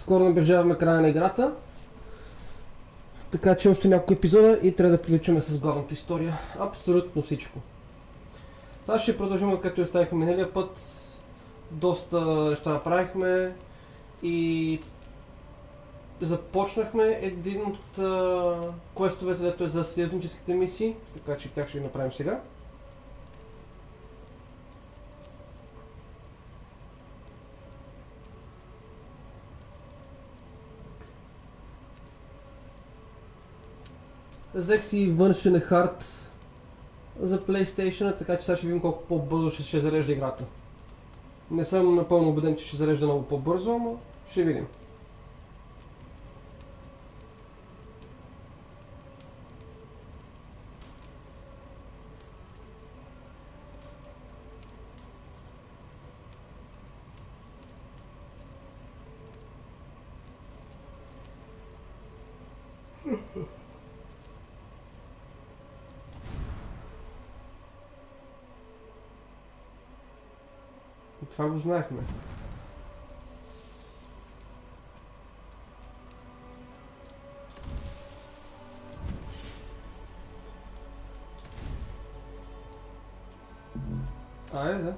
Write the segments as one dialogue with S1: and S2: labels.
S1: Скоро наближаваме края на играта. Така че още няколко епизода и трябва да приключим с главната история. Абсолютно всичко. Сега ще продължим, като оставихме миналия път. Доста неща направихме и започнахме един от квестовете, дето е за съюзническите мисии, така че тях ще ги направим сега. Взех си външен хард за PlayStation, така че сега ще видим колко по-бързо ще зарежда играта. Не съм напълно убеден, че ще зарежда много по-бързо, но ще видим. Това го знаехме. Да.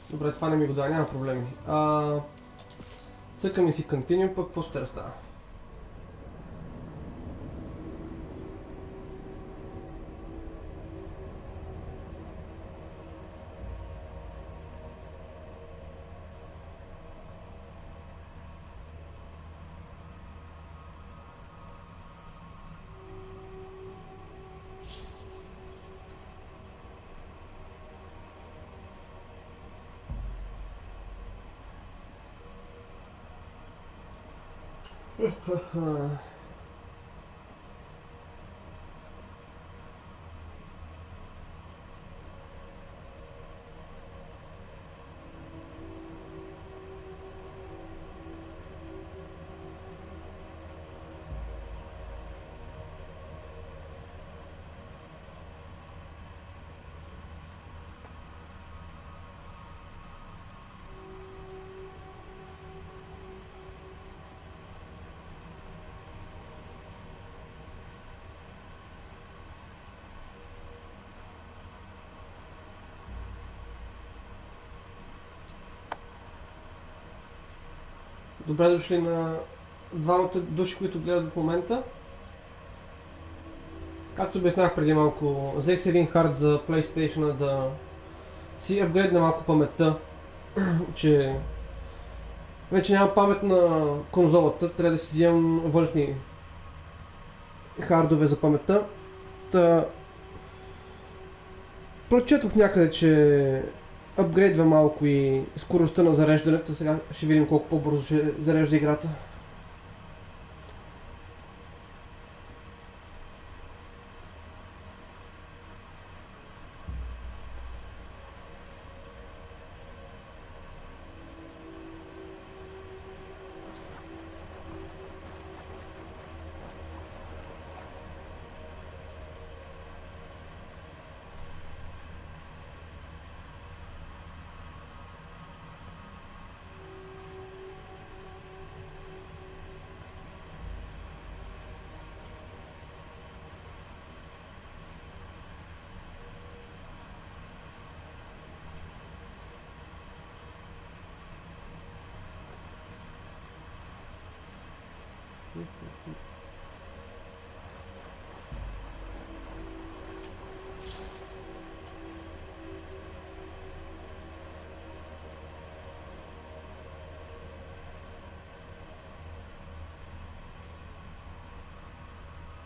S1: Добре, това не ми го дава, няма проблеми. Цъкаме си Continue, пък какво ще става? Добре дошли на двамата души, които гледат в момента. Както обяснах преди малко, взех си един хард за PlayStation да си апгрейдна малко паметта, че вече няма памет на конзолата, трябва да си вземам външни хардове за паметта. Прочетох някъде, че апгрейдва малко и скоростта на зареждането, сега ще видим колко по-бързо ще зарежда играта.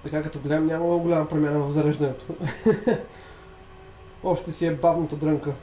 S1: Така като гледам, няма много голяма промяна в зареждането. Още си е бавната дрънка.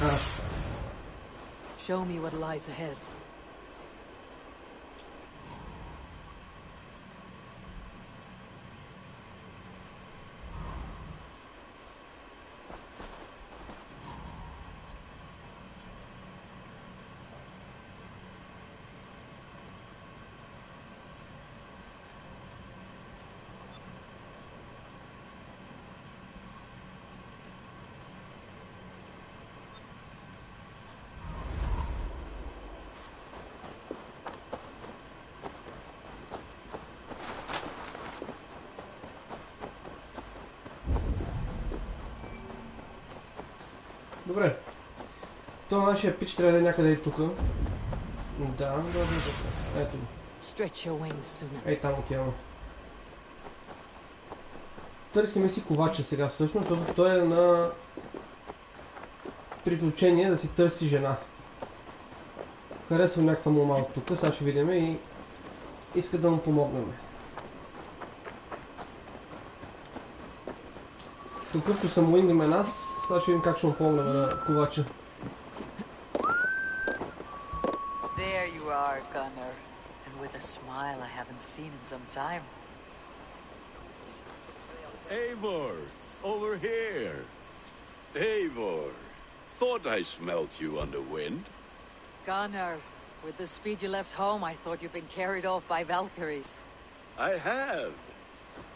S1: Ah,
S2: Show me what lies ahead.
S1: Добре. То нашия пич трябва да е някъде и тук. Да, добре. Ето.
S2: Stretch your wings, Suna.
S1: Ей там отиваме. Търсиме си ковача сега всъщност, защото той е на приключение да си търси жена. Харесва някаква мома от тук, сега ще видим и иска да му помогнем. Какъвто съм уингмен аз, сега ще видим как ще му помогнем на ковача.
S2: There you are, Gunnar. And with a smile I haven't seen in some time.
S3: Eivor, over here. Eivor, thought I smelt you on the wind.
S2: Gunnar, with the speed you left home, I thought you'd been carried off by Valkyries.
S3: I have.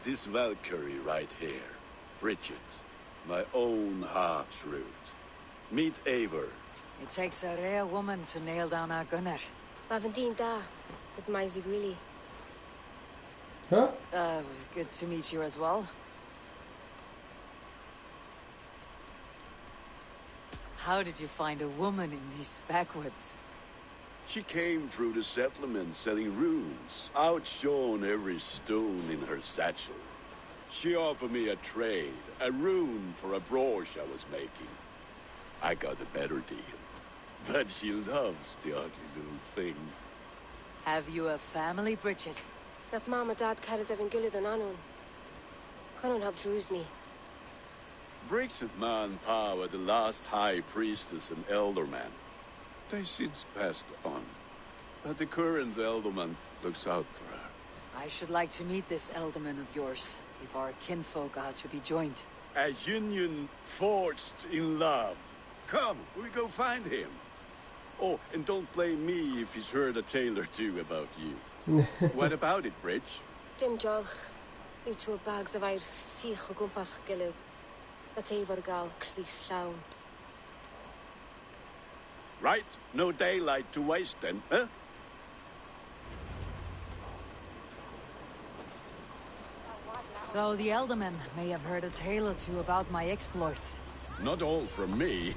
S3: This Valkyrie right here. Bridget, my own heart's root. Meet Eivor.
S2: It takes a rare woman to nail down our Gunnar.
S4: Bavendeen da, with Maisy Gwili.
S1: Huh?
S2: It was good to meet you as well. How did you find a woman in these backwoods?
S3: She came through the settlement selling runes, outshone every stone in her satchel. She offered me a trade, a rune for a brooch I was making. I got a better deal. But she loves the ugly little thing.
S2: Have you a family, Bridget?
S4: That mom and dad carried Evan Gillid and Anun. Couldn't have drews me.
S3: Bridget Man Pa were the last high priestess and elderman. They since passed on. But the current elderman looks out for her.
S2: I should like to meet this elderman of yours, if our kinfolk are to be joined.
S3: A union forged in love. Come, we go find him. Oh, and don't blame me if he's heard a tale or two about you. What about it, Bridge?
S4: Dim Jolch. You two bags of air sich o gwmpas gilydd. That Eivor gal clis llawn.
S3: Right, no daylight to waste then, huh?
S2: So the elderman may have heard a tale or two about my exploits.
S3: Not all from me.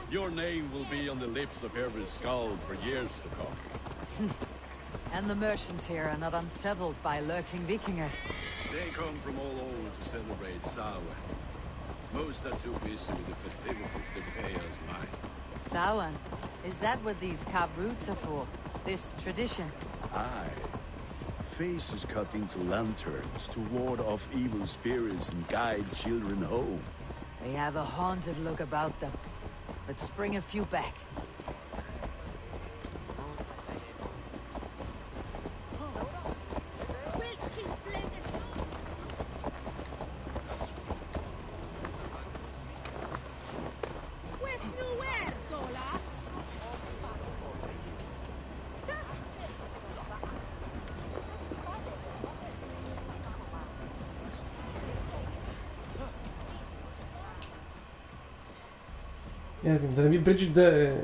S3: Your name will be on the lips of every skald for years to come.
S2: And the merchants here are not unsettled by lurking Vikinger.
S3: They come from all over to celebrate Samhain. Most are too busy with the festivities to pay us mind.
S2: Samhain? Is that what these carved roots are for? This tradition?
S3: Aye. Faces cut into lanterns to ward off evil spirits and guide children home.
S2: They have a haunted look about them. Let's bring a few back.
S1: Я видим, да не би Бриджит да е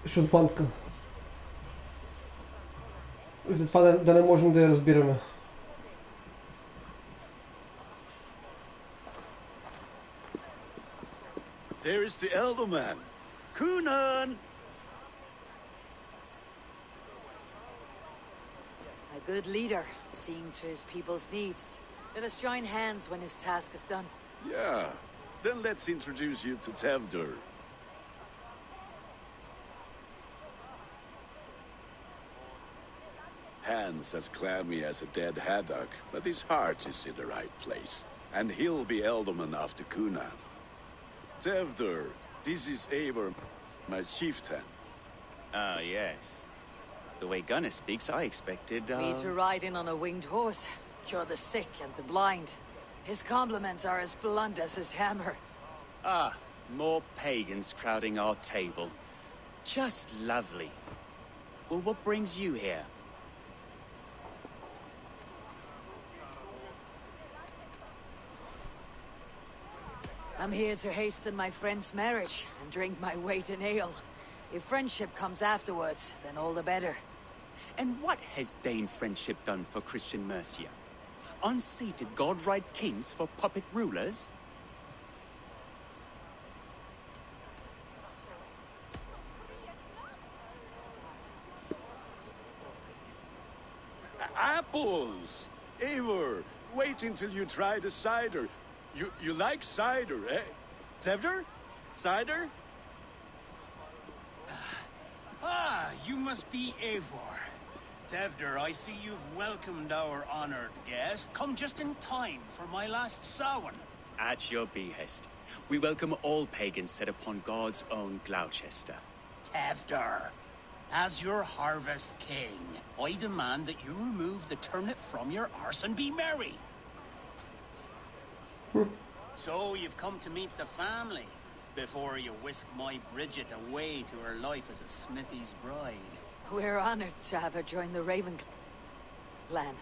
S1: шотландка. Затова да не можем да я разбираме.
S3: There is the elderman. Kunan!
S2: A good leader, seeing to his people's needs. Let us join hands when his task is done.
S3: Yeah. Then let's introduce you to Tevdur. Hands as clammy as a dead haddock, but his heart is in the right place. And he'll be elderman after Kunan. Tevdur, this is Eivor. my chieftain.
S5: Ah, yes. The way Gunnar speaks, I expected,
S2: Me to ride in on a winged horse, cure the sick and the blind. His compliments are as blunt as his hammer.
S5: Ah, more pagans crowding our table. Just lovely. Well, what brings you here?
S2: I'm here to hasten my friend's marriage and drink my weight in ale. If friendship comes afterwards, then all the better.
S5: And what has Dane friendship done for Christian Mercia? Unseated god-right kings for puppet rulers?
S3: Apples! Eivor, wait until you try the cider. You like cider, eh? Tevder? Cider?
S6: Ah, you must be Eivor. Tevder, I see you've welcomed our honored guest. Come just in time for my last Samhain.
S5: At your behest. We welcome all pagans set upon God's own Gloucester.
S6: Tevder, as your harvest king, I demand that you remove the turnip from your arse and be merry. So you've come to meet the family before you whisk my Bridget away to her life as a smithy's bride.
S2: We're honored to have her join the Raven clan,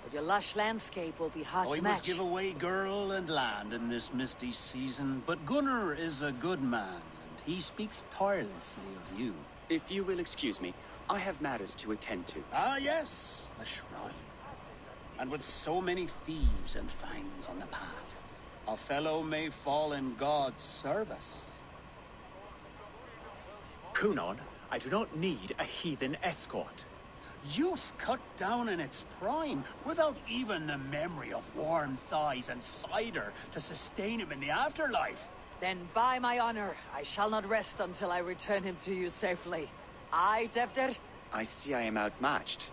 S2: but your lush landscape will be hard to
S6: I
S2: match.
S6: must give away girl and land in this misty season, but Gunnar is a good man, and he speaks tirelessly of you.
S5: If you will excuse me, I have matters to attend to.
S6: Ah, yes, the shrine. And with so many thieves and fangs on the path, a fellow may fall in God's service.
S5: Kunon, I do not need a heathen escort.
S6: Youth cut down in its prime, without even the memory of warm thighs and cider to sustain him in the afterlife.
S2: Then by my honor, I shall not rest until I return him to you safely. Aye, Tevder?
S5: I see I am outmatched.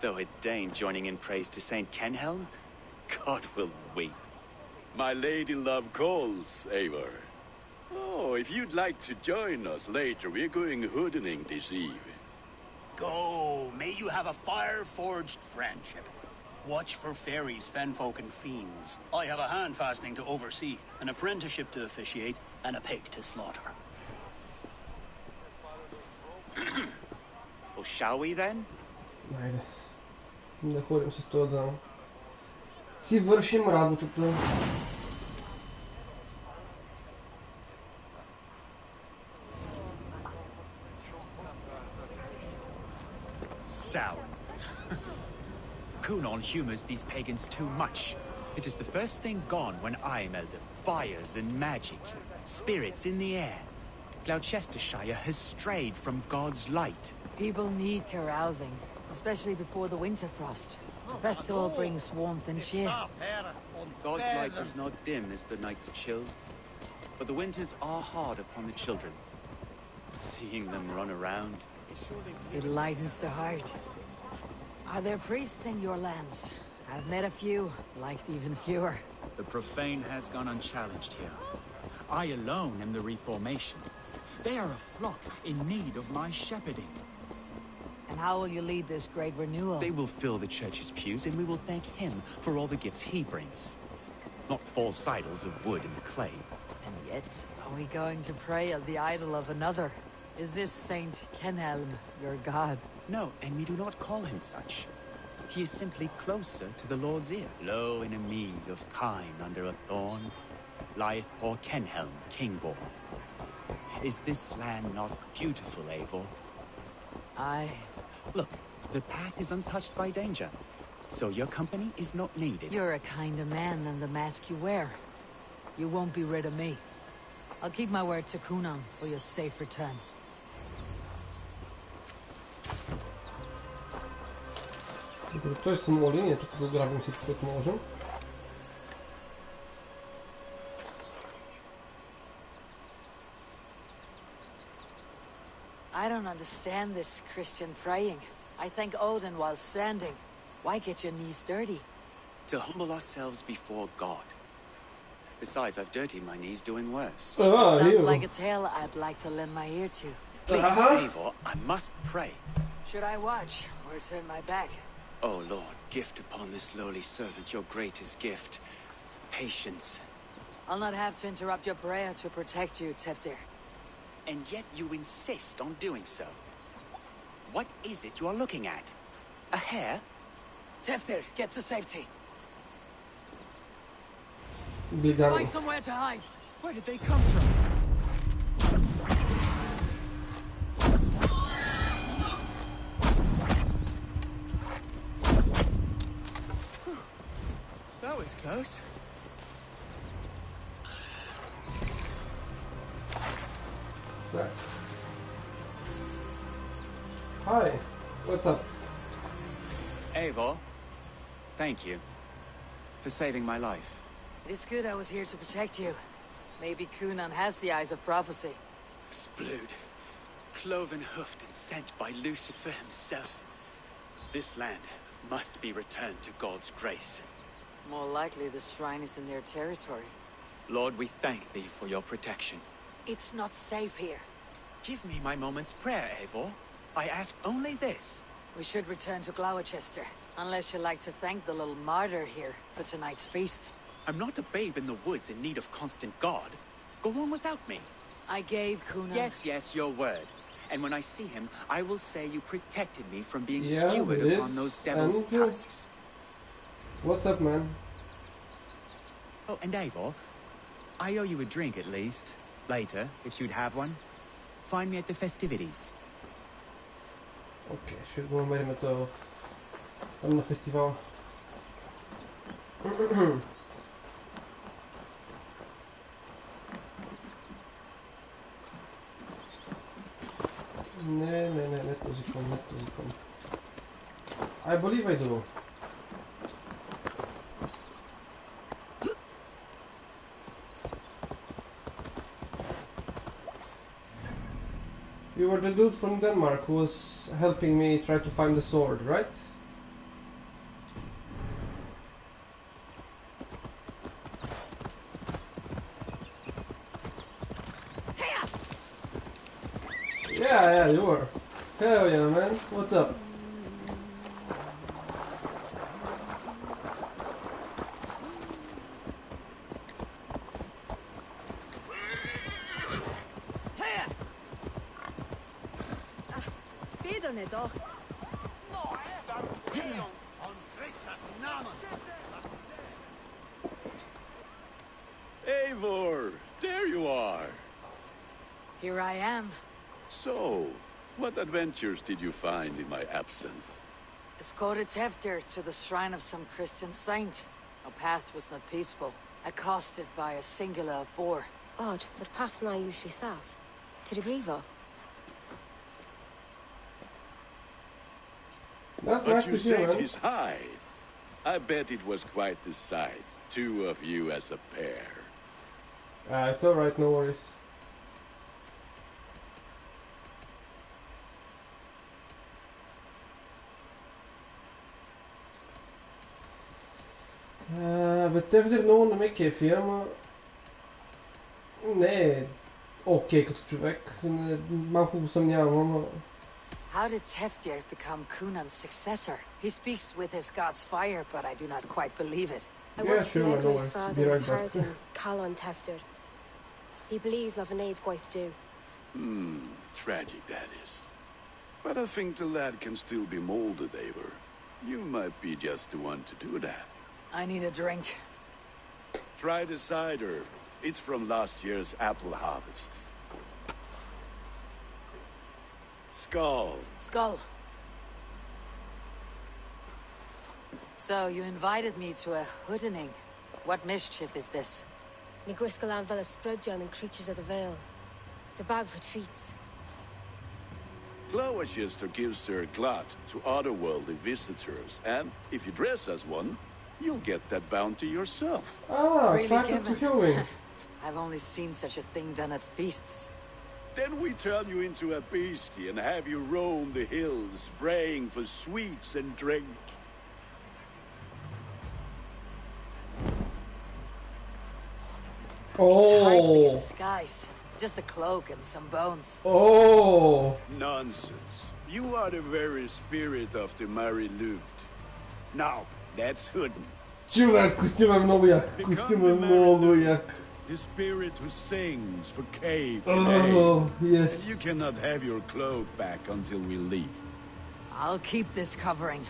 S5: Though a Dane joining in praise to Saint Kenhelm, God will weep.
S3: My lady love calls, Eivor. Oh, if you'd like to join us later, we're going hoodening this eve.
S6: Go, may you have a fire-forged friendship. Watch for fairies, fenfolk, and fiends. I have a hand fastening to oversee, an apprenticeship to officiate, and a pig to slaughter.
S5: Well, shall we then?
S1: Айде. Да ходим с това да си вършим работата.
S5: Sal. Kunon humors these pagans too much. It is the first thing gone when I am elder. Fires and magic. Spirits in the air. Gloucestershire has strayed from God's light.
S2: People need carousing, especially before the winter frost. The festival brings warmth and cheer.
S5: God's light does not dim as the nights chill, but the winters are hard upon the children. Seeing them run around.
S2: It lightens the heart. Are there priests in your lands? I've met a few, liked even fewer.
S7: The profane has gone unchallenged here. I alone am the reformation. They are a flock in need of my shepherding.
S2: And how will you lead this great renewal?
S5: They will fill the church's pews, and we will thank him for all the gifts he brings. Not false idols of wood and clay.
S2: And yet, are we going to pray at the idol of another? Is this Saint Kenhelm your god?
S5: No, and we do not call him such. He is simply closer to the Lord's ear. Low in a mead of kine under a thorn, lieth poor Kenhelm, king-born. Is this land not beautiful, Eivor?
S2: Aye.
S5: Look, the path is untouched by danger, so your company is not needed.
S2: You're a kinder man than the mask you wear. You won't be rid of me. I'll keep my word to Kunon for your safe return.
S1: Той е самолиния, тук да грабим всичко, което можем.
S2: I don't understand this Christian praying. I thank Odin while standing. Why get your knees dirty?
S5: To humble ourselves before God. Besides, I've dirtied my knees doing worse.
S1: Ah,
S2: Sounds
S1: you.
S2: like a tale I'd like to lend my ear to.
S5: Please, Eivor, I must pray.
S2: Should I watch or turn my back?
S5: Oh Lord, gift upon this lowly servant your greatest gift. Patience.
S2: I'll not have to interrupt your prayer to protect you, Teftir.
S5: And yet you insist on doing so. What is it you are looking at? A hare?
S2: Teftir, get to safety.
S1: Biegamy.
S2: Find somewhere to hide.
S7: Where did they come from? That was close.
S1: So. Hi, what's up?
S5: Eivor, thank you for saving my life.
S2: It is good I was here to protect you. Maybe Kunan has the eyes of prophecy.
S5: Splood, cloven-hoofed and sent by Lucifer himself. This land must be returned to God's grace.
S2: More likely the shrine is in their territory.
S5: Lord, we thank thee for your protection.
S2: It's not safe here.
S5: Give me my moment's prayer, Eivor. I ask only this.
S2: We should return to Gloucester, unless you'd like to thank the little martyr here for tonight's feast.
S5: I'm not a babe in the woods in need of constant guard. Go on without me.
S2: I gave Kunan...
S5: Yes, your word. And when I see him, I will say you protected me from being
S1: Yeah,
S5: steward
S1: it
S5: upon
S1: is.
S5: those devil's
S1: And,
S5: tusks.
S1: What's up, man?
S5: Oh, and Eivor, I owe you a drink at least. Later, if you'd have one. Find me at the festivities.
S1: Okej, 20 med med to tam na festival. Ne, to zikom. I believe I do. You were the dude from Denmark who was helping me try to find the sword, right? Yeah, you were. Hell yeah, man. What's up?
S3: Eivor, there you are.
S2: Here I am.
S3: So, what adventures did you find in my absence?
S2: Escorted Teftir to the shrine of some Christian saint. Our path was not peaceful. Accosted by a singular of boar.
S4: Odd, but path and I usually sat. To the Grievo.
S1: That's
S3: But
S1: nice
S3: you
S1: to hear,
S3: saved
S1: man.
S3: his hide. I bet it was quite the sight. Two of you as a pair.
S1: It's alright, no worries. بتفضل نون ميكي فيها не окей като човек. Малко го съмнявам, ама...
S2: How did Teftir become Kunan's successor? He speaks with his god's fire, but I do not quite believe it.
S4: I
S1: Yeah,
S4: watched
S1: sure,
S4: the
S1: I know
S4: Egger's
S1: it's
S4: father
S1: the
S4: was
S1: right back.
S4: hard in Calon Teftir. He believes Mavanaid's quite due.
S3: Tragic that is. But I think the lad can still be molded, Eivor. You might be just the one to do that.
S2: I need a drink.
S3: Try the cider. It's from last year's apple harvest. Skull.
S2: Skull. So, you invited me to a hoodening. What mischief is this?
S4: Niguiscalan Vela Sprudjon and Creatures of the Vale. The bag for treats.
S3: Gloucester gives their glut to otherworldly visitors, and if you dress as one, you'll get that bounty yourself.
S2: Freely
S1: Fuck it
S2: given.
S1: for Halloween.
S2: I've only seen such a thing done at feasts.
S3: Then we turn you into a beastie and have you roam the hills, braying for sweets and drink.
S2: It's hardly a
S1: Oh.
S2: disguise. Just a cloak and some bones.
S1: Oh.
S3: Nonsense. You are the very spirit of the Mary Luft. Now, let's hoodin.
S1: Чувак, костюм е много як. Костюм е много як.
S3: The spirit who sings for Cape and Ale.
S1: Oh, yes.
S3: And you cannot have your cloak back until we leave.
S2: I'll keep this covering.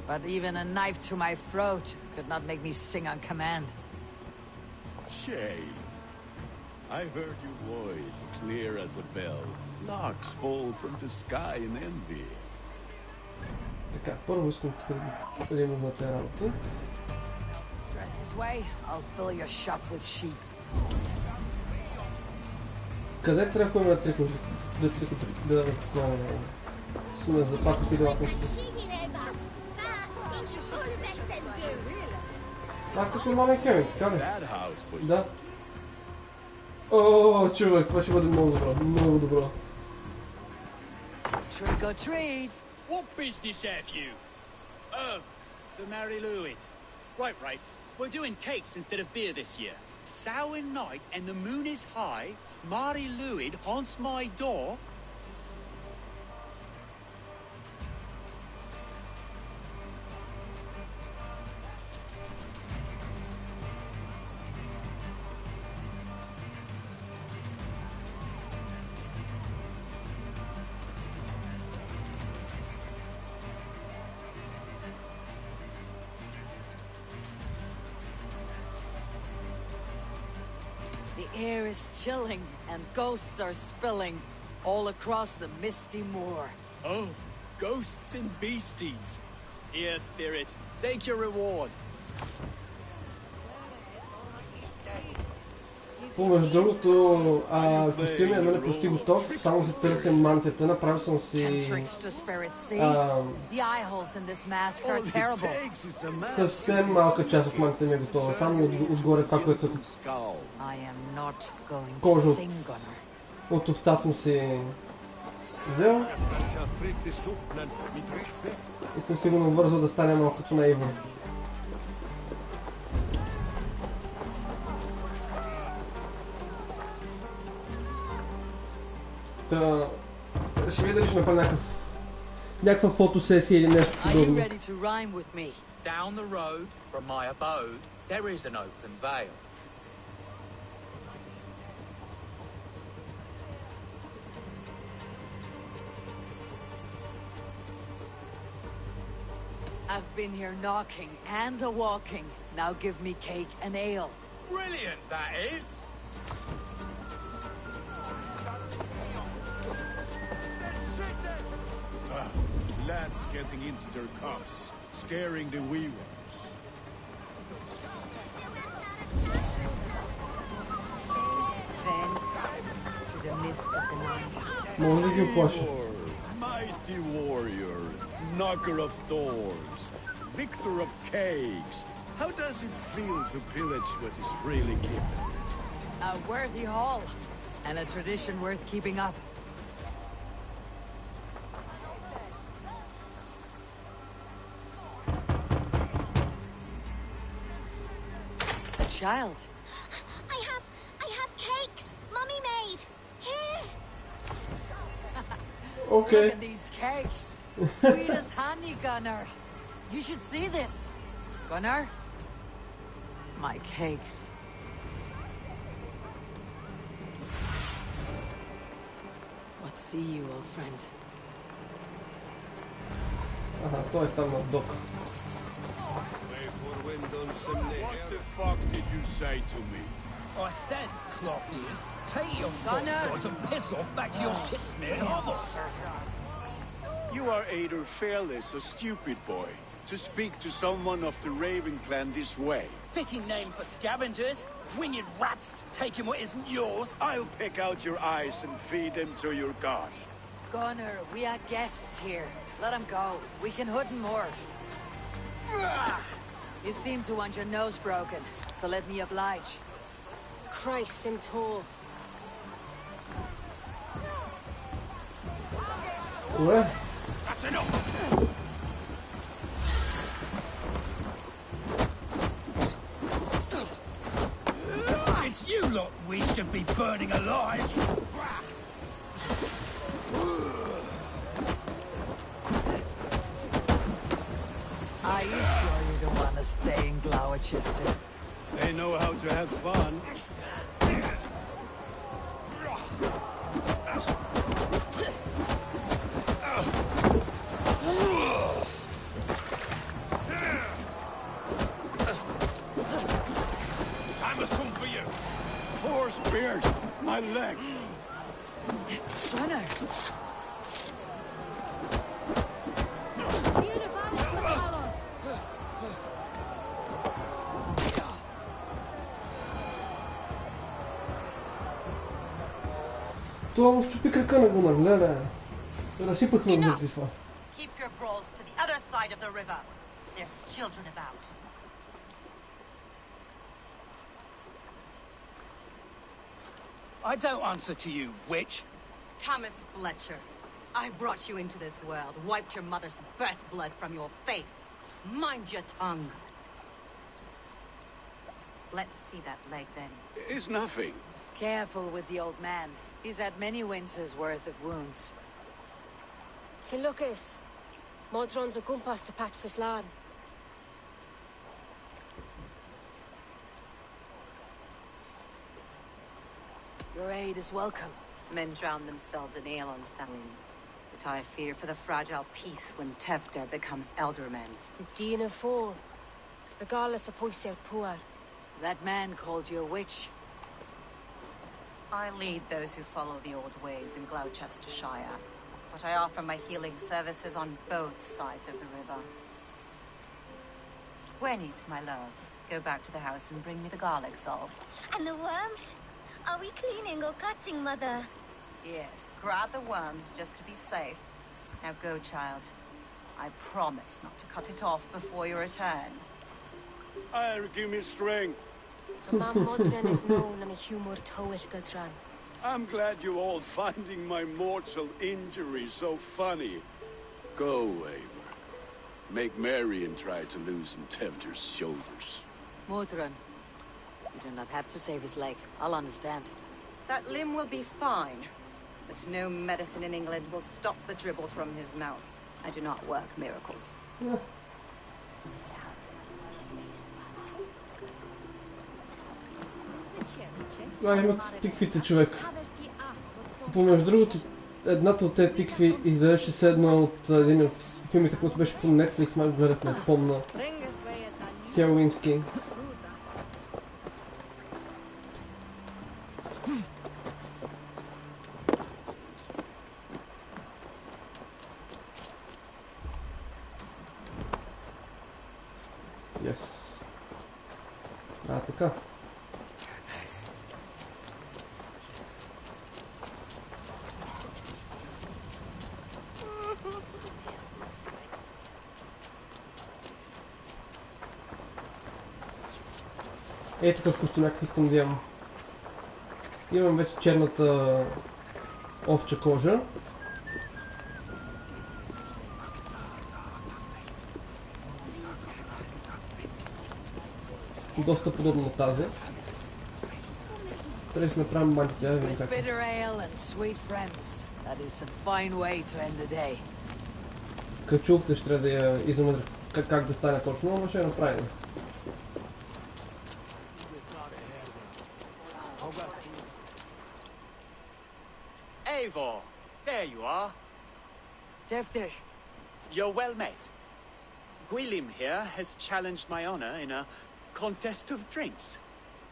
S2: But even a knife to my throat could not make me sing on command.
S3: Shame. I heard your voice clear as a bell. Larks fall from the sky in envy.
S1: Така, първо искам тук да видим на тази работа.
S2: Stress this way, I'll fill your shop with sheep.
S1: Къде трябва да трикам? Да сме запаси следователство. А, като мален хемик, така ли? Да. О, човек, това ще бъде много добро, много добро.
S2: Trick or treat!
S6: What business have you? Oh, the Mary Louis. Right. We're doing cakes instead of beer this year. Sour night and the moon is high. Mary Louis haunts my door.
S2: The air is chilling, and ghosts are spilling all across the misty moor.
S6: Oh, ghosts and beasties. Here, spirit, take your reward.
S1: Между другото, костюмът е нали почти готов, само се търся мантията, направил съм си съвсем малка част от мантията ми е готова, само отгоре това, което е кожа от овца съм си взел и съм сигурно бързо да стане малко като на Ивър. Ще видя дали ще направя някаква фотосесия или нещо подобно.
S7: Down the road from my abode, there is an open vale.
S2: I've been here knocking and a-walking. Now give me cake and ale.
S7: Brilliant, that is!
S3: Lads getting into their cups, scaring the wee ones.
S2: Then, through the mist of the night.
S1: Може да ги оплаша.
S3: Mighty warrior, knocker of doors, victor of cakes. How does it feel to pillage what is freely given?
S2: A worthy haul, and a tradition worth keeping up. Child.
S4: I have cakes Mummy made. Here.
S1: Okay.
S2: Look at these cakes. Sweet as honey, Gunnar. You should see this. Gunnar? My cakes. What see you, old friend?
S1: Ага, той е там на дока.
S3: What the fuck did you say to me?
S8: I said, clock ears, take your thoughts and piss off back to your shit-smeared hovel.
S3: You are either fearless or stupid, boy, to speak to someone of the Raven clan this way.
S8: Fitting name for scavengers. Winged rats taking what isn't yours.
S3: I'll pick out your eyes and feed them to your god.
S2: Gunnar, we are guests here. Let him go. We can hood him more. You seem to want your nose broken, so let me oblige.
S4: Christ, I'm tall.
S1: Добре.
S8: That's enough. It's you, Lot we should be burning alive.
S2: Are you sure you don't want to stay in Gloucester?
S3: They know how to have fun.
S8: Time has come for you.
S3: 4 spears! My leg!
S2: Gunnar!
S1: Това му щупи крака на Гунар, леле. Разсипахме го заради това.
S9: Keep your brawls to the other side of the river. There's children about.
S8: I don't answer to you, witch.
S9: Thomas Fletcher, I brought you into this world, wiped your mother's birth blood from your face. Mind your tongue. Let's see that leg then.
S3: It's nothing.
S2: Careful with the old man. He's had many winters' worth of wounds.
S4: Tilukis. Modron's a gumpas to patch this land.
S2: Your aid is welcome.
S9: Men drown themselves in ale on Samhain. But I fear for the fragile peace when Tevder becomes eldermen.
S4: If Dina fall, regardless of Poisev Puar.
S2: That man called you a witch.
S9: I lead those who follow the old ways in Gloucestershire, but I offer my healing services on both sides of the river. Gweneth, my love, go back to the house and bring me the garlic salt.
S10: And the worms? Are we cleaning or cutting, Mother?
S9: Yes, grab the worms just to be safe. Now go, child. I promise not to cut it off before your return.
S3: Give me strength.
S4: The man Modron is known and a humor toish Gudran.
S3: I'm glad you're all finding my mortal injury so funny. Go, Eivor. Make merry and try to loosen Tevder's shoulders.
S2: Modron, you do not have to save his leg. I'll understand.
S9: That limb will be fine, but no medicine in England will stop the dribble from his mouth. I do not work miracles.
S1: Това имат тиквите, човек. Помежду другото, едната от тези тикви изглеждаше седна от един от филмите, който беше по Netflix, май гледахме, помна. Хелоуински. Yes. Така. Ето такъв костюмяк искам да имам. Имам вече черната овча кожа. Доста подобно на тази. Трябва да си направим мантия, да видим как. Качулката ще трябва да я измъдря как да стане точно, но ще я направим.
S5: Eivor, there you are.
S2: Tevder.
S5: You're well met. Gwilym here has challenged my honor in a contest of drinks.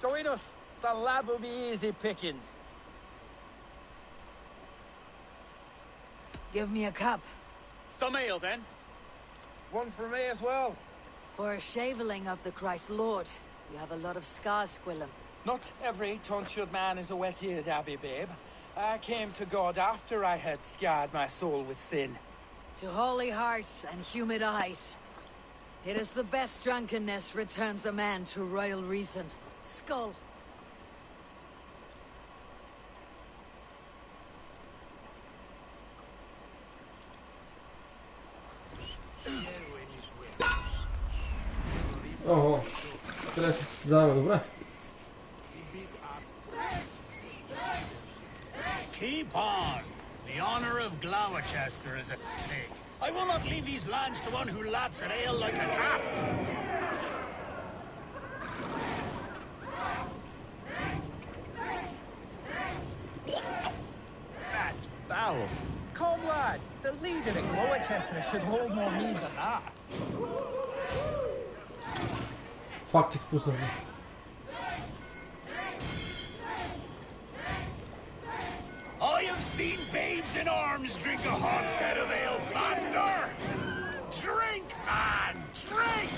S8: Join us. The lab will be easy pickings.
S2: Give me a cup.
S5: Some ale, then.
S8: One for me as well.
S2: For a shaveling of the Christ Lord, you have a lot of scars, Gwilym.
S11: Not every tonsured man is a wet-eared abbey, babe. I came to God after I had scarred my soul with sin.
S2: To holy hearts and humid eyes. It is the best drunkenness returns a man to royal reason. Skull.
S1: Ого, трябва да се състезаваме, добре.
S6: Keep on. The honor of Gloucester is at stake. I will not leave these lands to one who laps at ale like a cat.
S11: That's foul. Come, lad. The leader in Gloucester should hold more mead than that.
S1: Fuck, e spus normal.
S6: I have seen babes in arms drink a hogshead of ale faster. Drink, man, drink!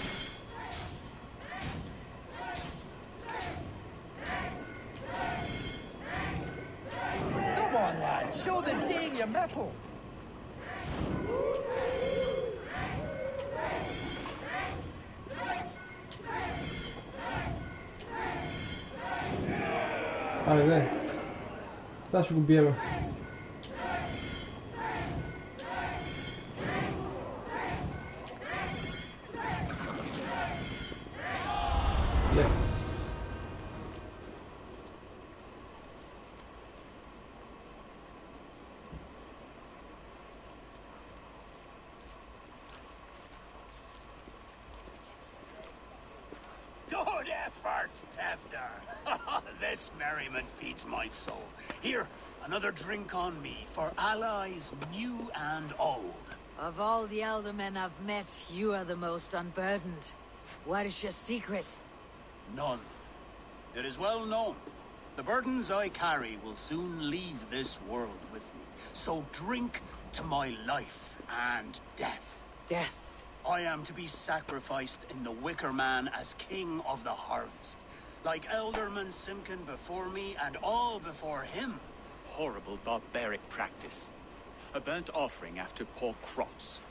S11: Come on, lad. Show the dame your mettle.
S1: Ale ne. Sad ću ubijemo. Yes.
S6: Good effort, Tefner. This merriment feeds my soul. Here, another drink on me for allies new and old.
S2: Of all the elder men I've met, you are the most unburdened. What is your secret?
S6: None. It is well known. The burdens I carry will soon leave this world with me. So drink to my life and death.
S2: Death?
S6: I am to be sacrificed in the Wicker Man as king of the harvest. Like Elderman Simkin before me and all before him.
S5: Horrible barbaric practice. A burnt offering after poor crops.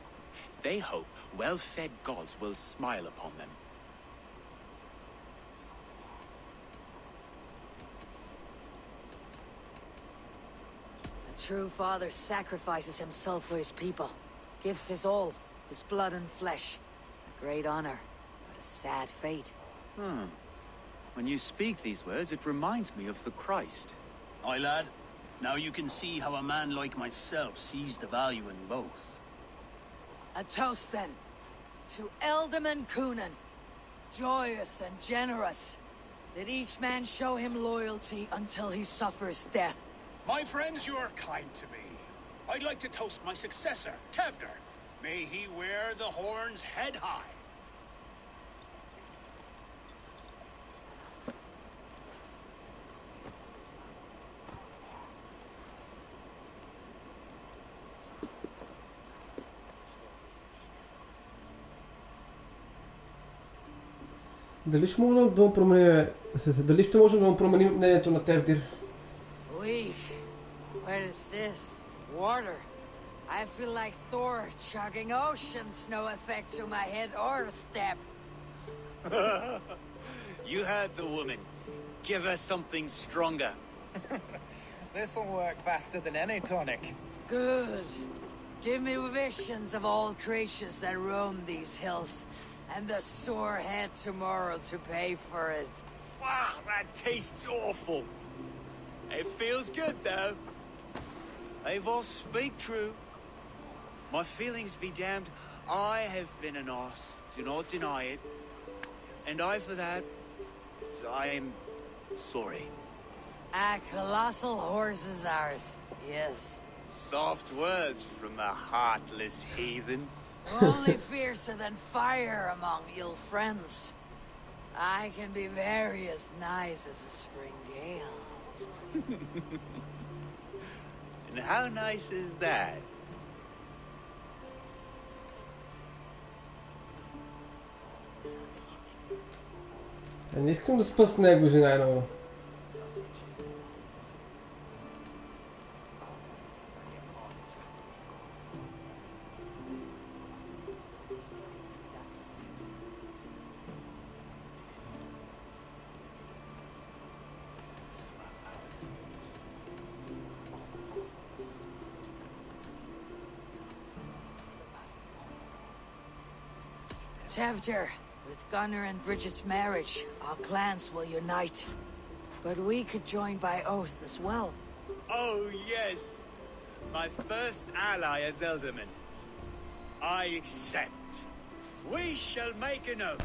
S5: They hope well-fed gods will smile upon them.
S2: A true father sacrifices himself for his people. Gives his all, his blood and flesh. A great honor, but a sad fate.
S5: When you speak these words, it reminds me of the Christ.
S6: Aye, lad. Now you can see how a man like myself sees the value in both.
S2: A toast, then, to Elderman Coonan. Joyous and generous. Let each man show him loyalty until he suffers death.
S6: My friends, you are kind to me. I'd like to toast my successor, Tevder. May he wear the horns head high.
S1: Дали ще можем да му променим... Дали ще можем да му променим мнението на Тевдир?
S2: Weak. What is this? Water. I feel like Thor chugging oceans. No effect to my head or step.
S5: You heard the woman. Give her something stronger.
S11: This'll work faster than any tonic.
S2: Good. Give me visions of all creatures that roam these hills. And the sore head tomorrow to pay for it.
S5: Wow, that tastes awful. It feels good, though. They all speak true. My feelings be damned. I have been an arse. Do not deny it. And I, for that, I am sorry.
S2: A colossal horse is ours. Yes.
S5: Soft words from a heartless heathen.
S2: Only fiercer than fire among ill friends. I can be very as nice as a spring gale.
S5: And how nice is that?
S1: Не искам да спа с него, най-много.
S2: Tevder, with Gunnar and Bridget's marriage, our clans will unite. But we could join by oath as well.
S5: Oh, yes. My first ally as Elderman. I accept. We shall make an oath.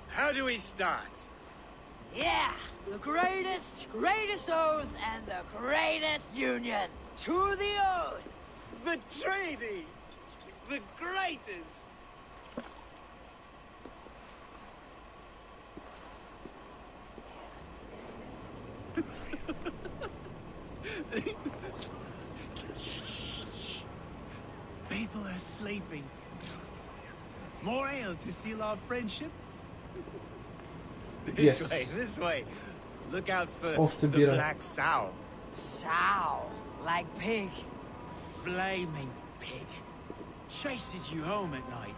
S5: How do we start?
S2: Yeah, the greatest oath and the greatest union. To the oath!
S5: The treaty! The greatest! Shh. People are sleeping. More ale to seal our friendship? This way. Look out for the black sow.
S2: Sow, like pig.
S5: Flaming pig. Chases you home at night.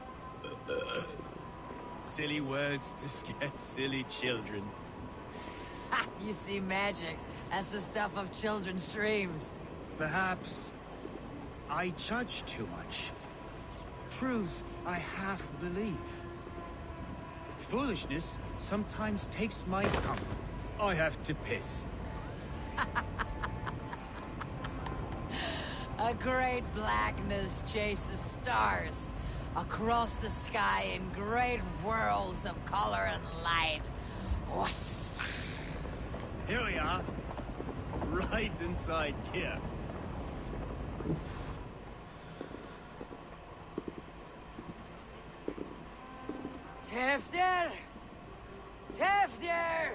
S5: Silly words to scare silly children.
S2: Ha! You see magic. That's the stuff of children's dreams.
S5: Perhaps I judge too much. Truths I half believe. Foolishness sometimes takes my tongue. I have to piss.
S2: A great blackness chases stars across the sky in great whirls of color and light. Whoosh.
S5: Here we are. Right inside here.
S2: Tefter! Tefter!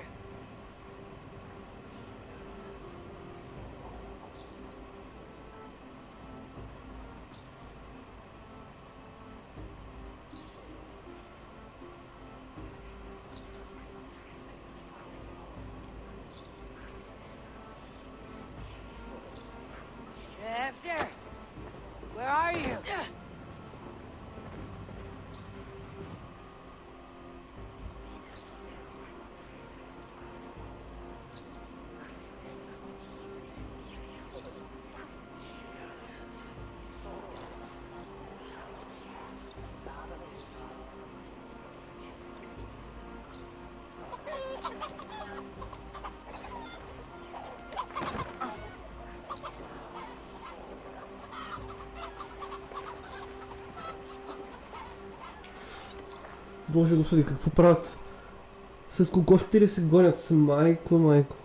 S2: Tefter! Where are you?
S1: Боже господи, какво правят? С кого ще ли се гонят? С майко.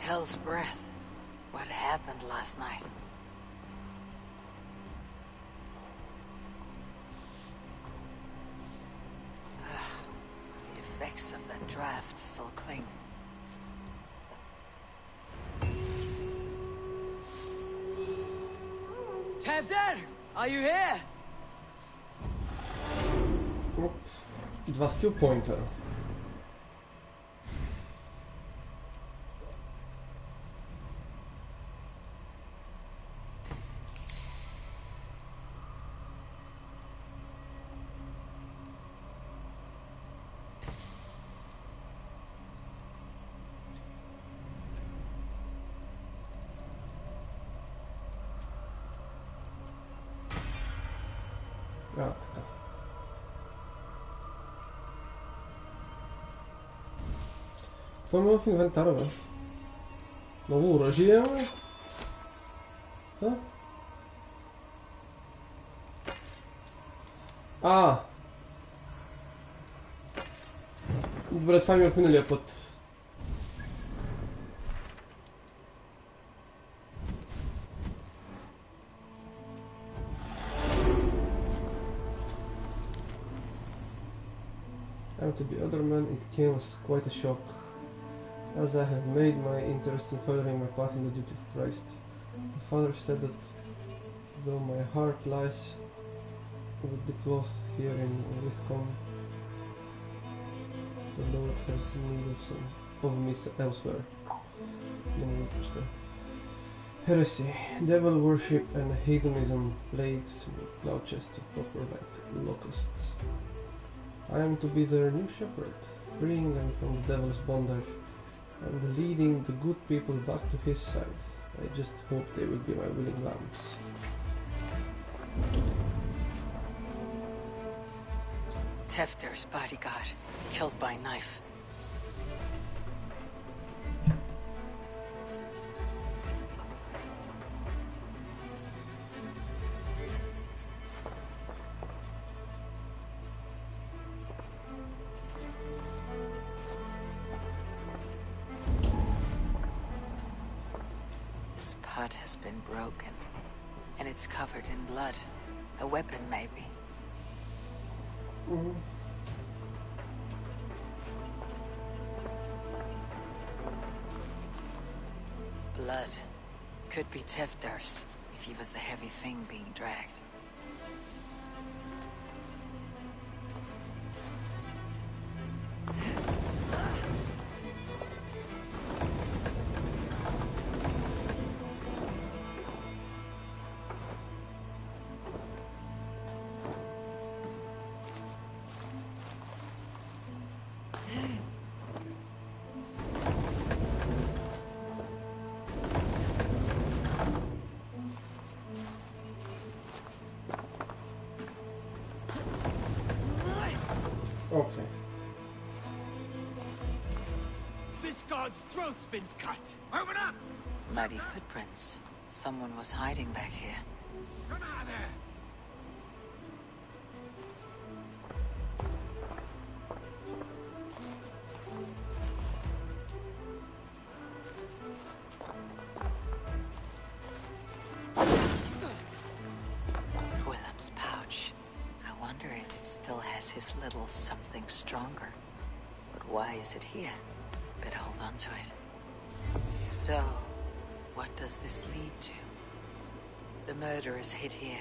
S2: Hell's breath. What happened last night? The effects of that draft still cling. Tefter! Are you here?
S1: И два скил поинта. Така. Това има в инвентара, бе. Много оръжие, бе. Добре, това ми е от миналия път. To be other man, it came as quite a shock, as I had made my interest in furthering my path in the duty of Christ. The father said that Though my heart lies with the cloth here in Wiscombe, the Lord has need of me elsewhere. Heresy, devil worship and heathenism plagues Gloucester proper like locusts. I am to be their new shepherd, freeing them from the devil's bondage and leading the good people back to his side. I just hope they will be my willing lambs.
S2: Tefter's bodyguard, killed by knife. This pot has been broken, and it's covered in blood. A weapon, maybe. Blood. Could be Tefter's, if he was the heavy thing being dragged.
S1: Okay.
S7: This guard's throat's been cut. Open up!
S2: Muddy footprints. Someone was hiding back here.
S7: Come out of there!
S2: Willem's pouch. I wonder if it still has his little something stronger. But why is it here? Better hold on to it. So, what does this lead to? The murderers hid here,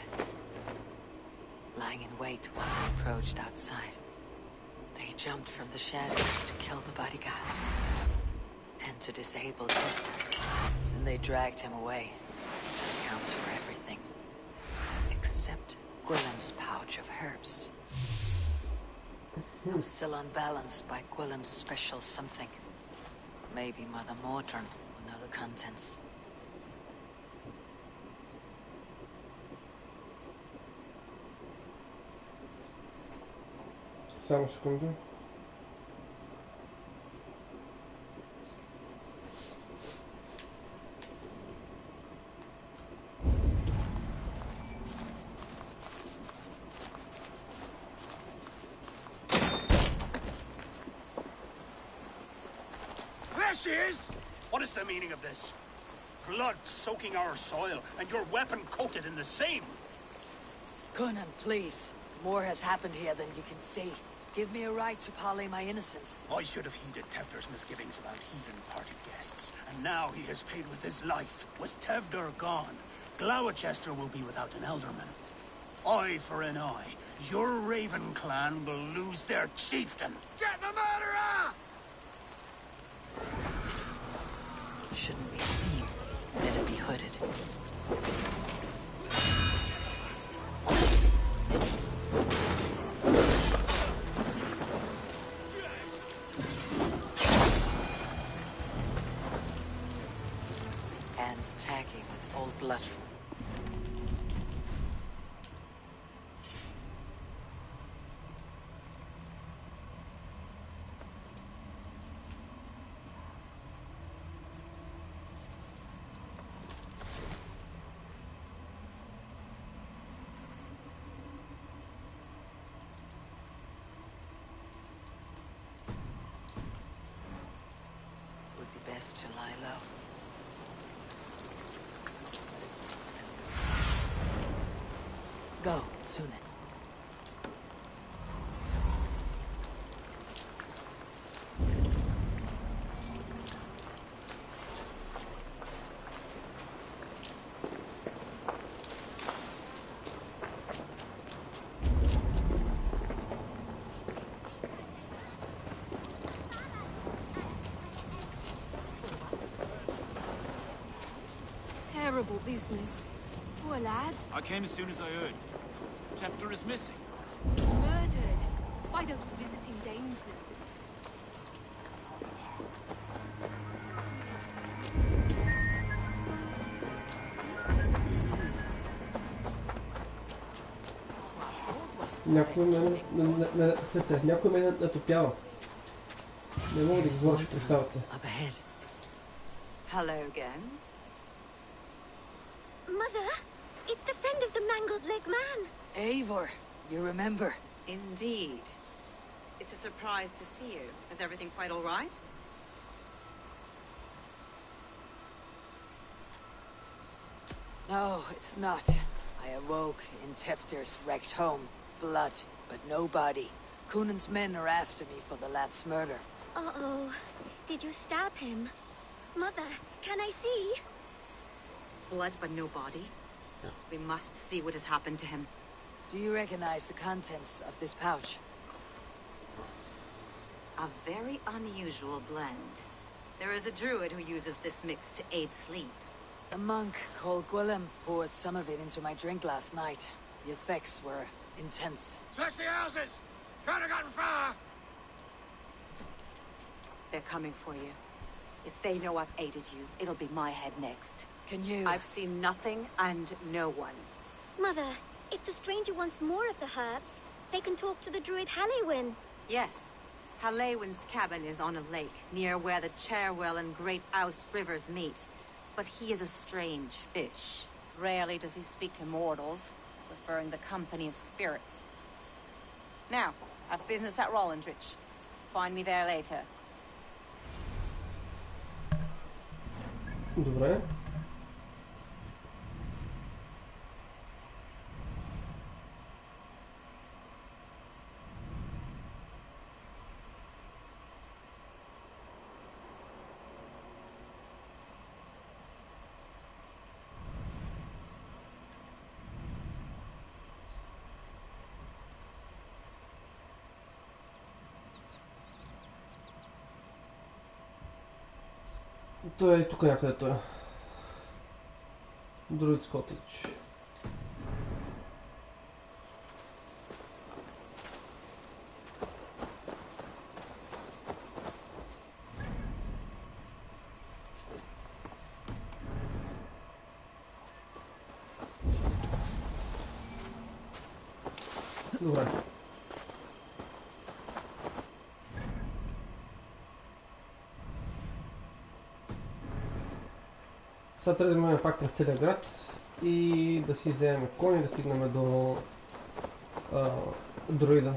S2: lying in wait while we approached outside. They jumped from the shadows to kill the bodyguards and to disable Tifter. Then they dragged him away. That counts for everything. Except Gwillem's pouch of herbs. I'm still unbalanced by Gwillem's special something. Maybe Mother Mordrin will know the contents.
S1: Samo sekundę.
S6: There she is! What is the meaning of this? Blood soaking our soil, and your weapon coated in the same!
S2: Coonan, please. More has happened here than you can see. Give me a right to parley my innocence.
S6: I should have heeded Tevder's misgivings about heathen party guests, and now he has paid with his life. With Tevder gone, Gloucester will be without an ealdorman. Eye for an eye. Your Raven clan will lose their chieftain. Get the murderer!
S2: Shouldn't be seen. Better be hooded. Hands tacky with old blood. Would be best to lie low. Go, Sunan.
S12: terrible business. Poor lad.
S7: I came as soon as I heard. Tefter is missing.
S12: Murdered by those visiting dames.
S1: Някой ме натопява. Не мога да извориш, прощавате.
S9: Hello again.
S10: Mother, it's the friend of the mangled leg man.
S2: Eivor, you remember?
S9: Indeed. It's a surprise to see you. Is everything quite all right?
S2: No, it's not. I awoke in Tefter's wrecked home. Blood, but no body. Cunan's men are after me for the lad's murder.
S10: Uh-oh. Did you stab him? Mother, can I see?
S9: Blood, but no body? We must see what has happened to him.
S2: Do you recognize the contents of this pouch?
S9: A very unusual blend. There is a druid who uses this mix to aid sleep.
S2: A monk called Gwilym poured some of it into my drink last night. The effects were intense.
S8: Search the houses! Could have gotten far!
S9: They're coming for you. If they know I've aided you, it'll be my head next.
S2: Can you?
S9: I've seen nothing and no one.
S10: Mother, if the stranger wants more of the herbs, they can talk to the druid Halewyn.
S9: Yes. Halewyn's cabin is on a lake, near where the Cherwell and Great Ouse rivers meet. But he is a strange fish. Rarely does he speak to mortals, preferring the company of spirits. Now, I've business at Rolandrich. Find me there later.
S1: Добре. Той е тук някъде той. Druid's Cottage. Добре. Сега трябва да минем пак през целия град и да си вземем кони и да стигнем до друида.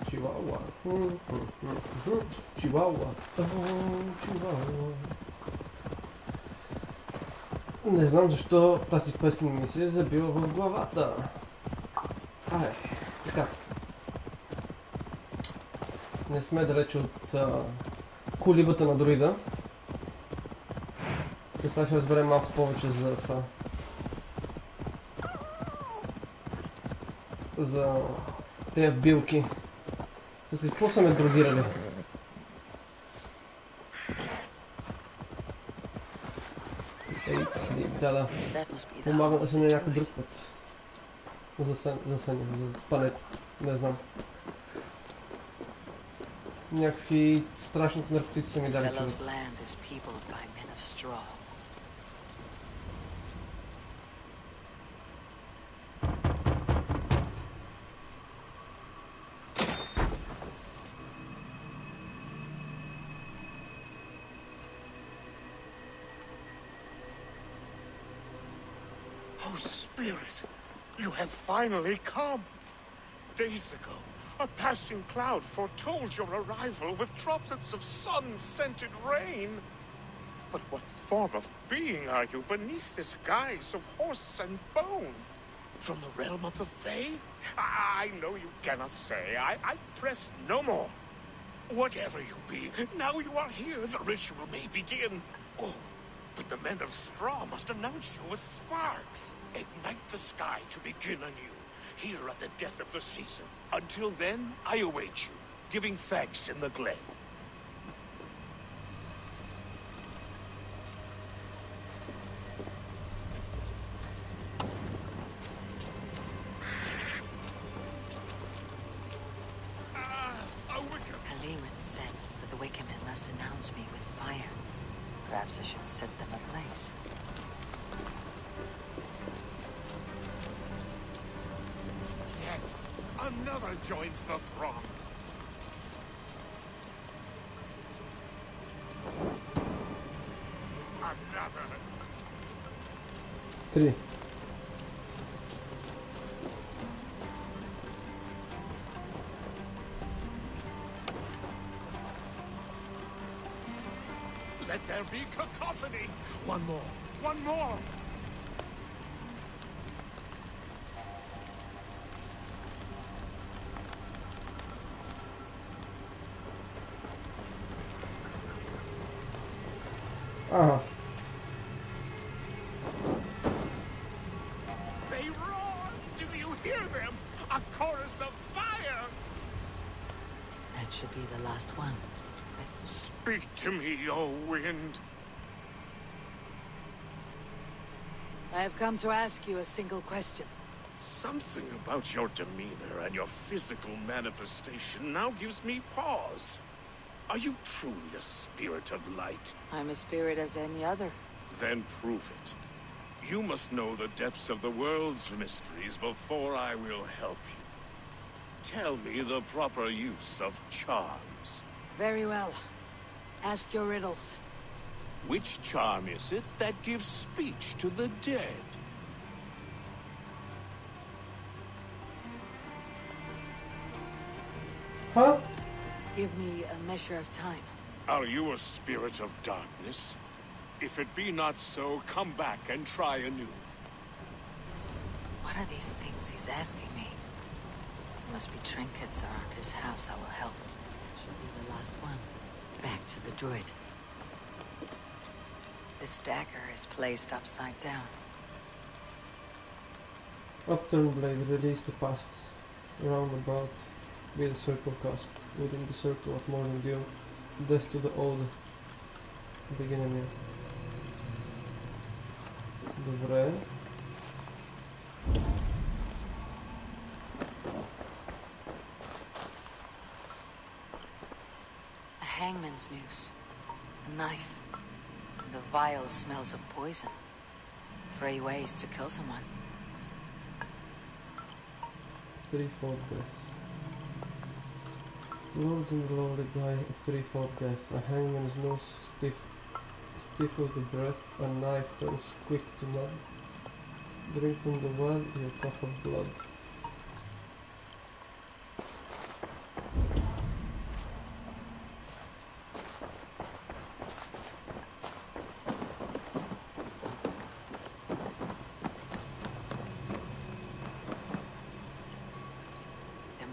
S1: Chihuahua. Chihuahua. Chihuahua. Не знам защо тази песен ми се е забила в главата. Ай, така. Не сме далеч от колибата на друида. Сега ще разберем малко повече за Те билки. С какво са ме дрогирали? Ей, да. Помага да се на някакъв друг път. За спането. Не знам. Някакви страшните наркотици са ми дали човек.
S13: Oh, Spirit, you have finally come. Days ago, a passing cloud foretold your arrival with droplets of sun-scented rain. But what form of being are you beneath this guise of horse and bone? From the realm of the Fae? I know you cannot say. I press no more. Whatever you be, now you are here, the ritual may begin. Oh, but the men of straw must announce you with sparks. Ignite the sky to begin anew, here at the death of the season. Until then, I await you, giving thanks in the glen.
S2: Perhaps I should set them ablaze.
S13: Yes, another joins the throng. Another.
S1: 3.
S13: Let there be cacophony! One more! One more! They roar! Do you hear them? A chorus of fire!
S2: That should be the last one.
S13: Speak to me, O wind.
S14: I have come to ask you a single question.
S13: Something about your demeanor and your physical manifestation now gives me pause. Are you truly a spirit of light?
S14: I'm a spirit as any other.
S13: Then prove it. You must know the depths of the world's mysteries before I will help you. Tell me the proper use of charms.
S14: Very well. Ask your riddles.
S13: Which charm is it that gives speech to the dead?
S1: Huh?
S14: Give me a measure of time.
S13: Are you a spirit of darkness? If it be not so, come back and try anew.
S2: What are these things he's asking me? Must be trinkets around his house that will help. Should be the last one. Back to the druid. This dagger is placed upside down.
S1: Upturn blade, release the past. Roundabout. With a circle cast. Within the circle of morning dew. Death to the old. Begin anew. Добре.
S2: A hangman's noose. A knife. The vial smells of poison. 3 ways to kill someone.
S1: 3-4 death. Lords and lowly die a 3-4 death. A hangman's nose stifles the breath. A knife turns quick to mud. Drink from the well, you'll cough of blood.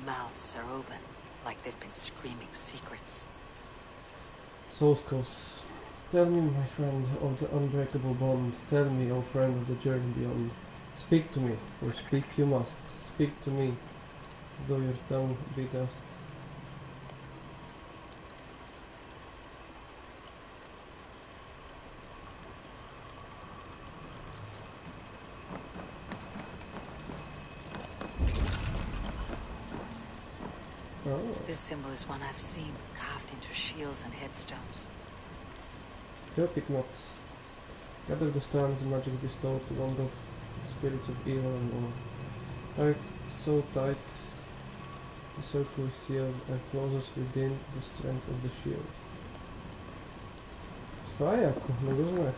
S2: Mouths are open, like they've been screaming secrets.
S1: Solskos. Tell me, my friend, of the unbreakable bond. Tell me, O friend of the journey beyond. Speak to me, for speak you must. Speak to me. Though your tongue be dust.
S2: This symbol is one I've seen, carved into shields and headstones.
S1: Celtic knot. Gather the strands of magic bestowed to ward off spirits of evil and war. Tight, so tight, the circle is sealed and closes within the strength of the shield. Това е яко, не го знаех.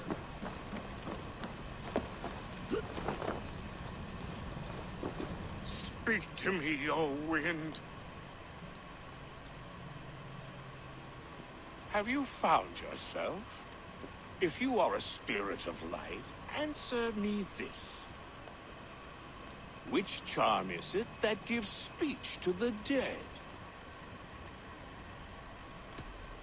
S13: Speak to me, O wind. Have you found yourself? If you are a spirit of light, answer me this. Which charm is it that gives speech to the dead?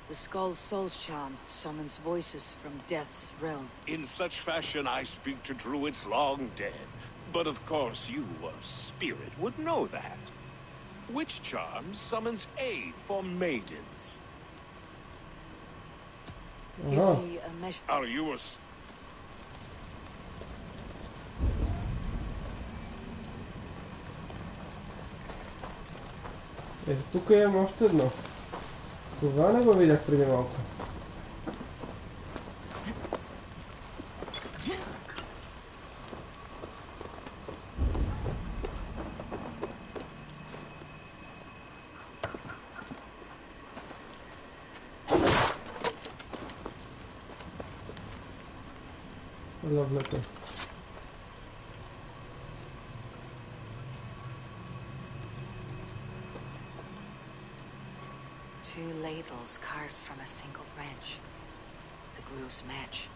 S14: The Skull's Soul's charm summons voices from Death's realm.
S13: In such fashion I speak to druids long dead. But of course you, a spirit, would know that. Which charm summons aid for maidens?
S14: Give me a measure.
S13: Are you a...
S1: Ето тук имам още едно. Това не го видях преди малко. Love letter.
S2: Two ladles carved from a single branch. The grooves match.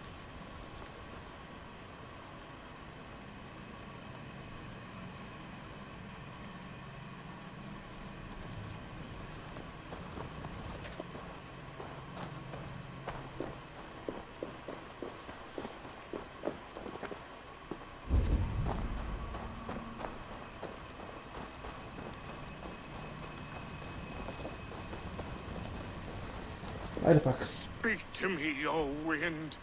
S1: Айде пак.
S13: Speak to me, O wind.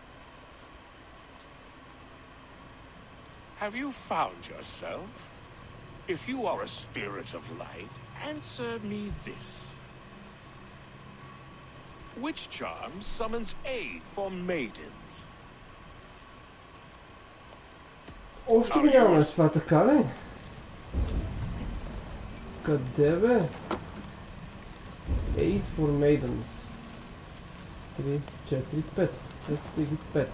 S13: Have you found yourself? If you are a spirit of light, answer me this. Which charm summons aid for maidens?
S1: Още го нямаме с това, така ли? Къде бе? Aid for maidens. 3, 4, 5. 5.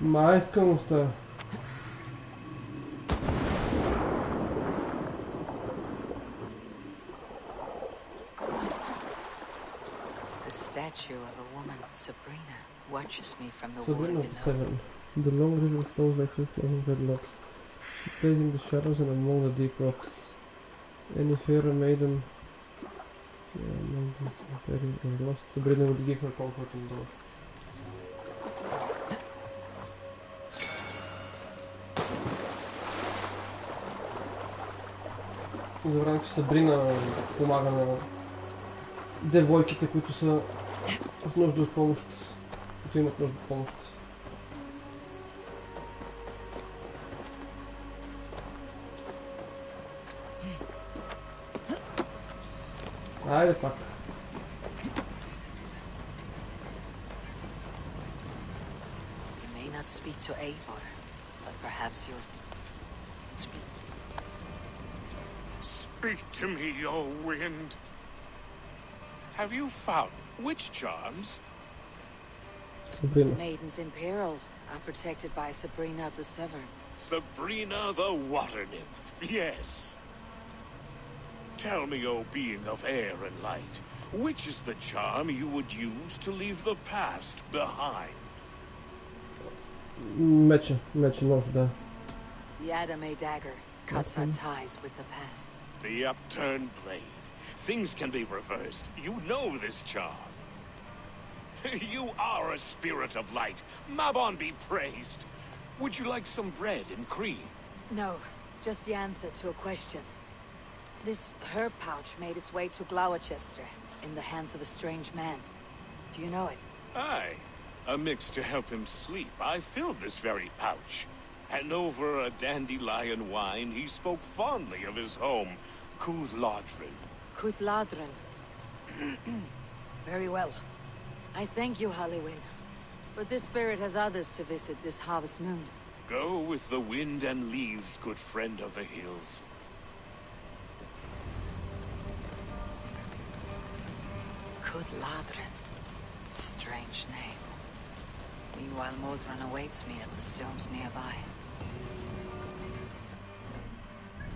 S1: Майка му става.
S2: Statue of a woman, Sabrina, watches me from the
S1: Sabrina
S2: water
S1: the
S2: below.
S1: Seven. The long river flows like her flowing wedlocks. She plays in the shadows and among the deep rocks. Any fairer maiden, mountains very and lost. Sabrina will give her comfort and love. Забравям, че Сабрина помага на девойките, които са в нужда от помощ, които имат нужда от помощ. Айде пак.
S2: You may not speak to Eivor, but perhaps you'll speak.
S13: Speak to me, O wind. Have you found which charms?
S1: Sabrina.
S14: Maidens in peril are protected by Sabrina of the Severn.
S13: Sabrina the water nymph, yes. Tell me, O being of air and light, which is the charm you would use to leave the past behind?
S1: Меча, нож, да.
S14: The Adame dagger cuts our ties with the past.
S13: The upturned blade. Things can be reversed. You know this charm. You are a spirit of light. Mabon be praised. Would you like some bread and cream?
S14: No, just the answer to a question. This herb pouch made its way to Gloucester in the hands of a strange man. Do you know it?
S13: Aye. A mix to help him sleep. I filled this very pouch. And over a dandelion wine, he spoke fondly of his home, Cuthladrin.
S14: Cuthladrin. Very well. I thank you, Halliwyn. But this spirit has others to visit this harvest moon.
S13: Go with the wind and leaves, good friend of the hills.
S2: Cuthladrin. Strange name. Meanwhile, Modron awaits me at the stones nearby.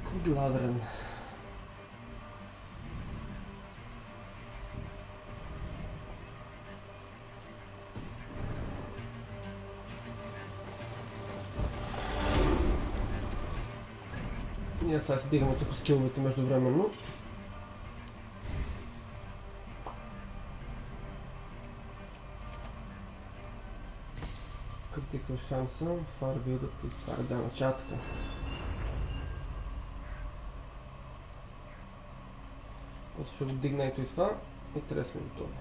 S1: Cuthladrin. Ние сега си дигаме тук скиловете междувременно. Критикал шанса, фар билдъп и фар начатъка. После ще го дигна и това и трябва сме готови.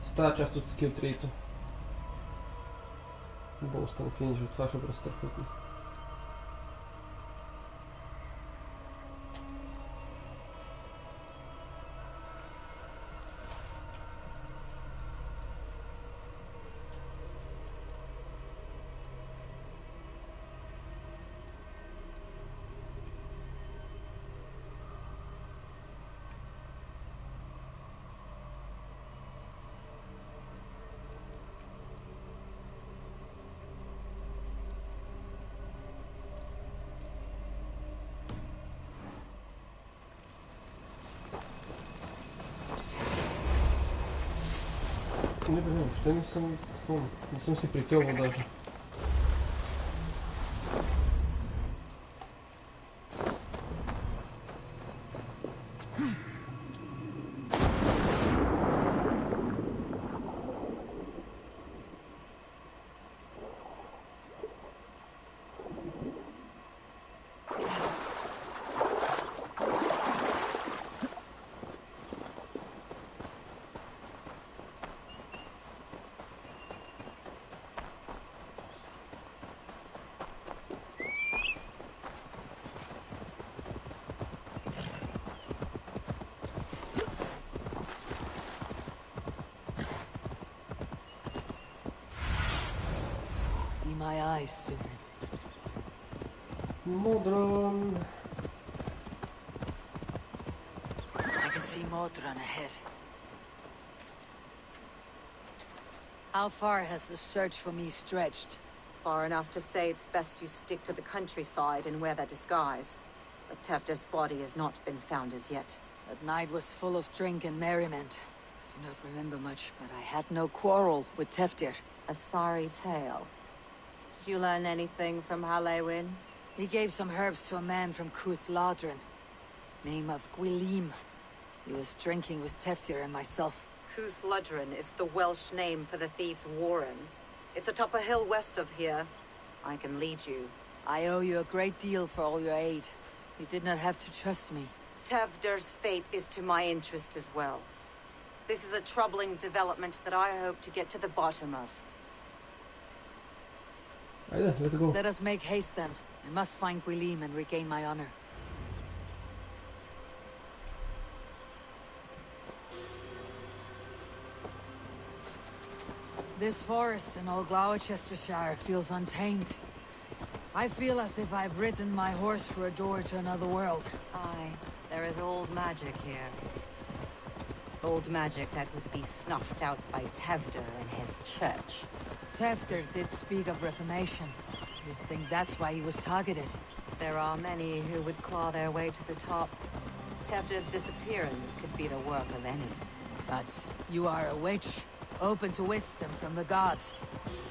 S1: С тази част от скил 3-то. Болстън финиш, от това ще бъде страхотно. Не, въобще не съм си прицелвал даже.
S14: My eyes soon.
S1: Modron.
S2: I can see Modron ahead.
S14: How far has the search for me stretched?
S9: Far enough to say it's best you stick to the countryside and wear that disguise. But Tefder's body has not been found as yet.
S14: That night was full of drink and merriment. I do not remember much, but I had no quarrel with Tefder.
S9: A sorry tale. Did you learn anything from Halliwyn?
S14: He gave some herbs to a man from Cuthladrin. Name of Gwylim. He was drinking with Tefdir and myself.
S9: Cuthladrin is the Welsh name for the thieves' warren. It's atop a hill west of here. I can lead you.
S14: I owe you a great deal for all your aid. You did not have to trust me.
S9: Tefder's fate is to my interest as well. This is a troubling development that I hope to get to the bottom of.
S1: Let's go.
S14: Let us make haste then. I must find Gwylim and regain my honor. This forest in all Gloucestershire feels untamed. I feel as if I've ridden my horse through a door to another world.
S9: Aye, there is old magic here. Old magic that would be snuffed out by Tefder and his church.
S14: Tefder did speak of reformation. You think that's why he was targeted?
S9: There are many who would claw their way to the top. Tefder's disappearance could be the work of any.
S14: But you are a witch. Open to wisdom from the gods.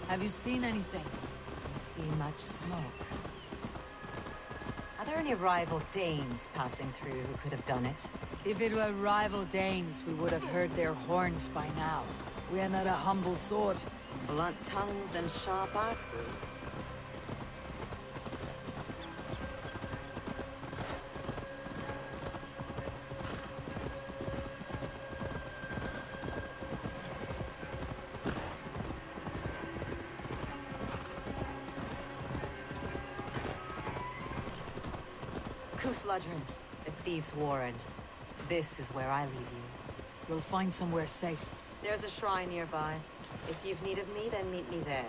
S14: Have you seen anything?
S9: I see much smoke. Are there any rival Danes passing through who could have done it?
S14: If it were rival Danes, we would have heard their horns by now. We are not a humble sword.
S9: Blunt tongues and sharp axes. The Thieves' Warren. This is where I leave you.
S14: We'll find somewhere safe.
S9: There's a shrine nearby. If you've need of me, then meet me there.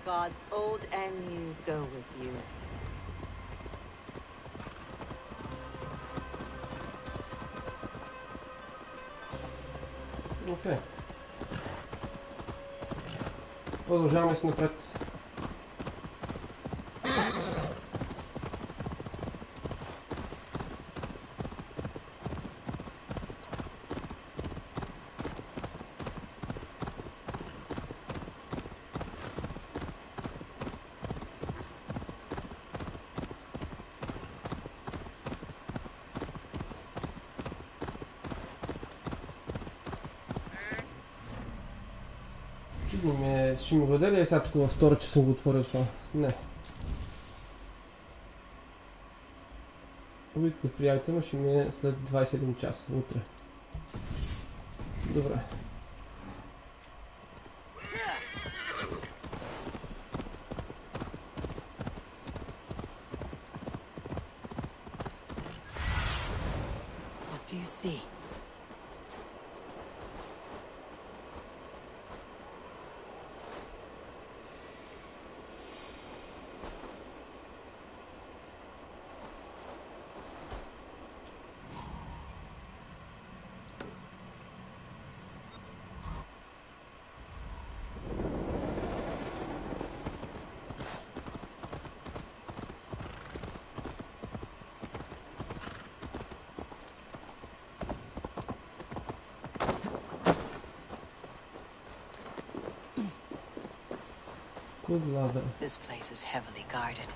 S9: Gods old and new go with you.
S1: Окей. Продължаваме си напред. Ще ми го даде ли сега тук във втора, че съм го отворил това? Не. Weekly free item ще ми е след 21 часа, утре. Добре.
S14: What do you see?
S1: Good leather.
S2: This place is heavily guarded.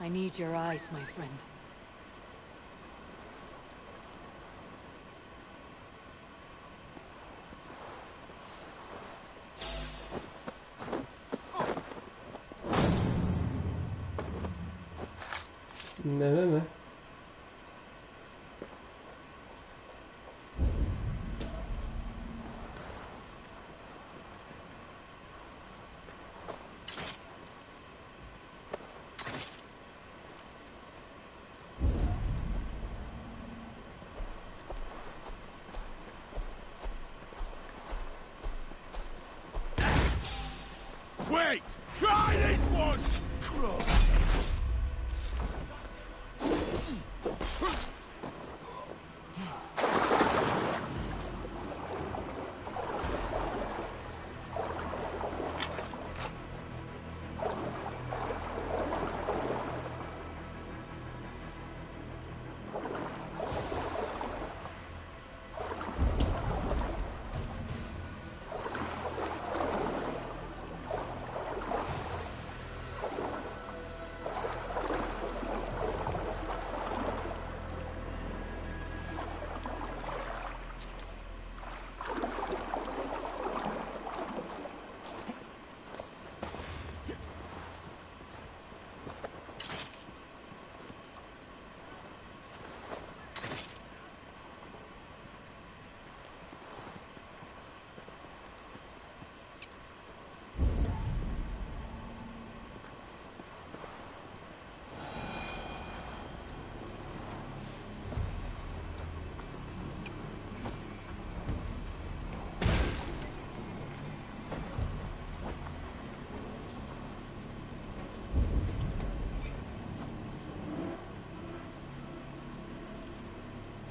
S14: I need your eyes, my friend.
S1: Ne.
S13: Wait! Try this one!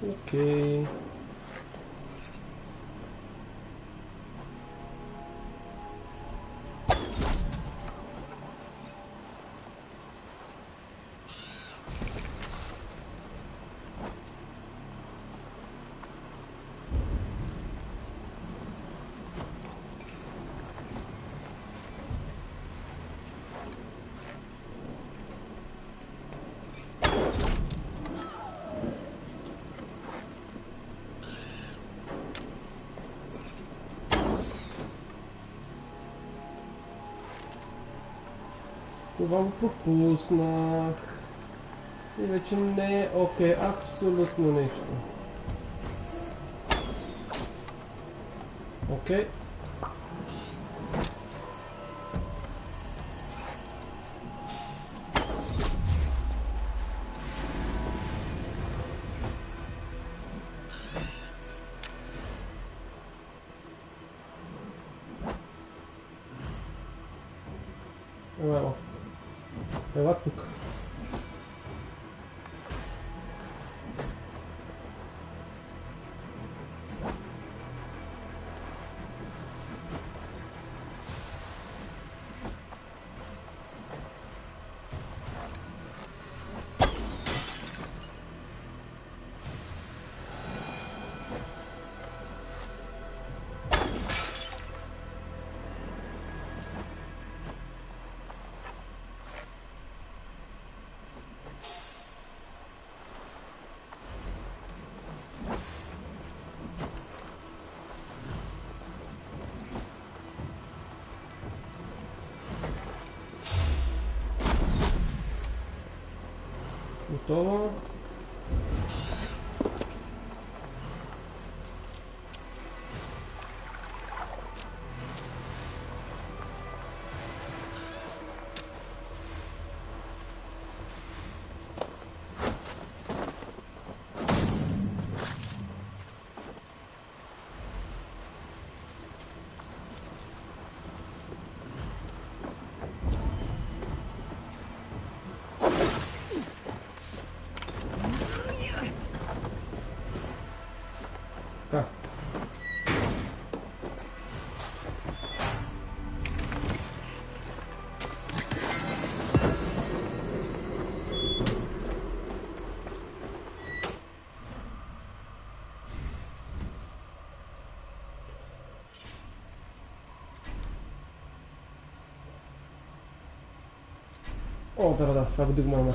S1: Окей. Това го пропуснах. И вече не е окей, абсолютно нищо. Окей. Ела. Ела тук. Готово. Така. О, да, това го дигнаме.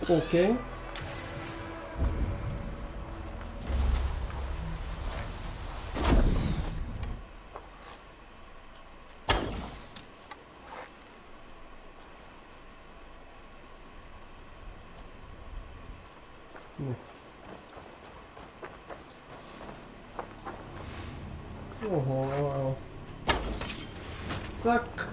S1: Окей. Не. Ого. Так.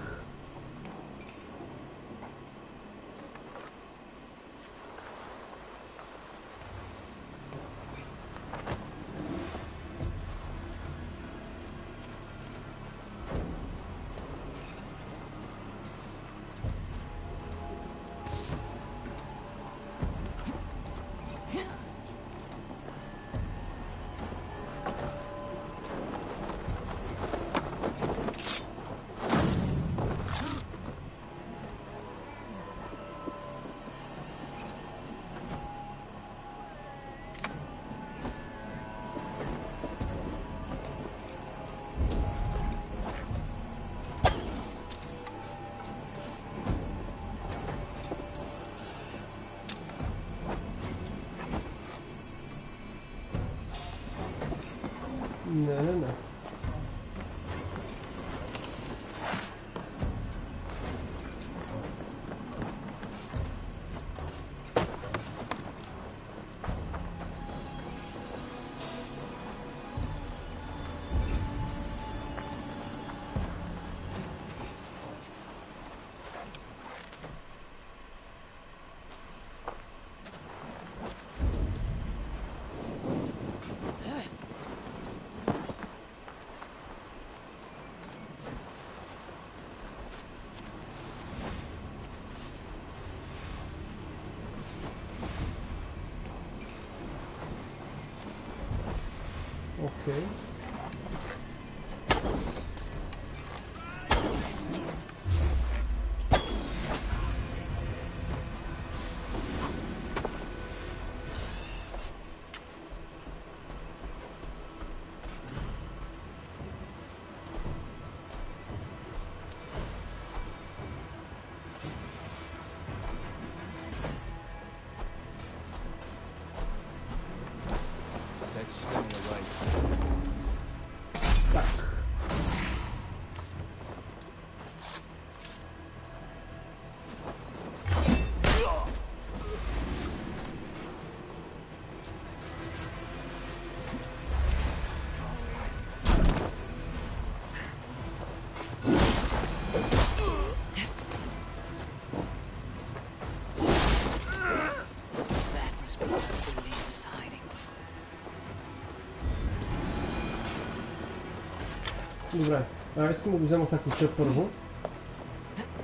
S1: Добре, искам да го взема сега ключа първо.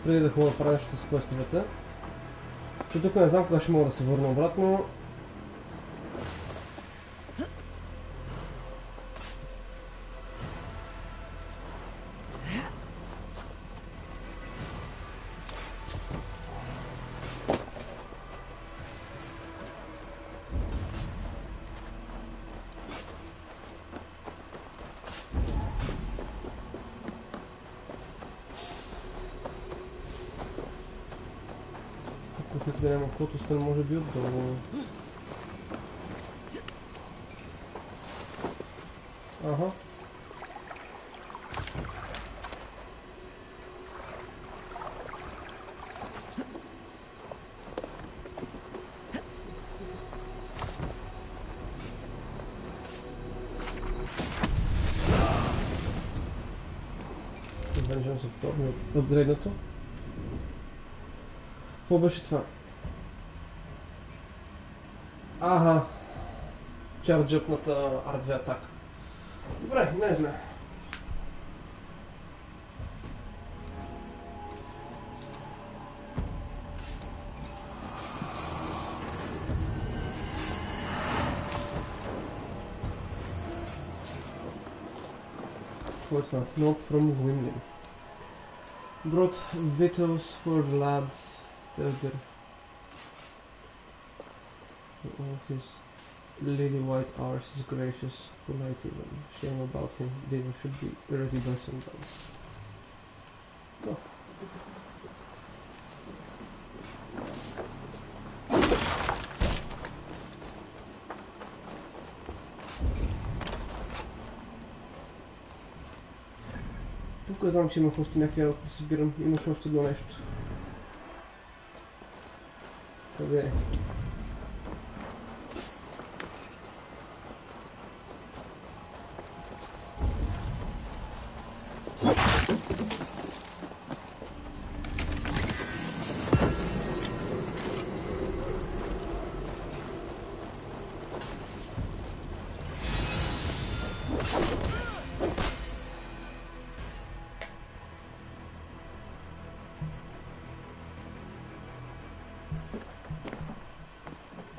S1: Преди да ходя да правя нещо с квестовете. Че тук не знам кога ще мога да се върна обратно. Да няма код, освен може би отдолу. Ага. Vengeance of Thor, апгрейднато. Какво беше това? Ага. Чарджъпната R2 атака. Добре, не знам. Какво е това? Note from Gwynlyn. Brought victuals for the lads. Their his lily white arse is gracious, polite even. Shame about him. Dinner should be ready by sundown. Oh. Тук знам, че имах още някакви работи да събирам. Имаш още едно нещо. Къде е?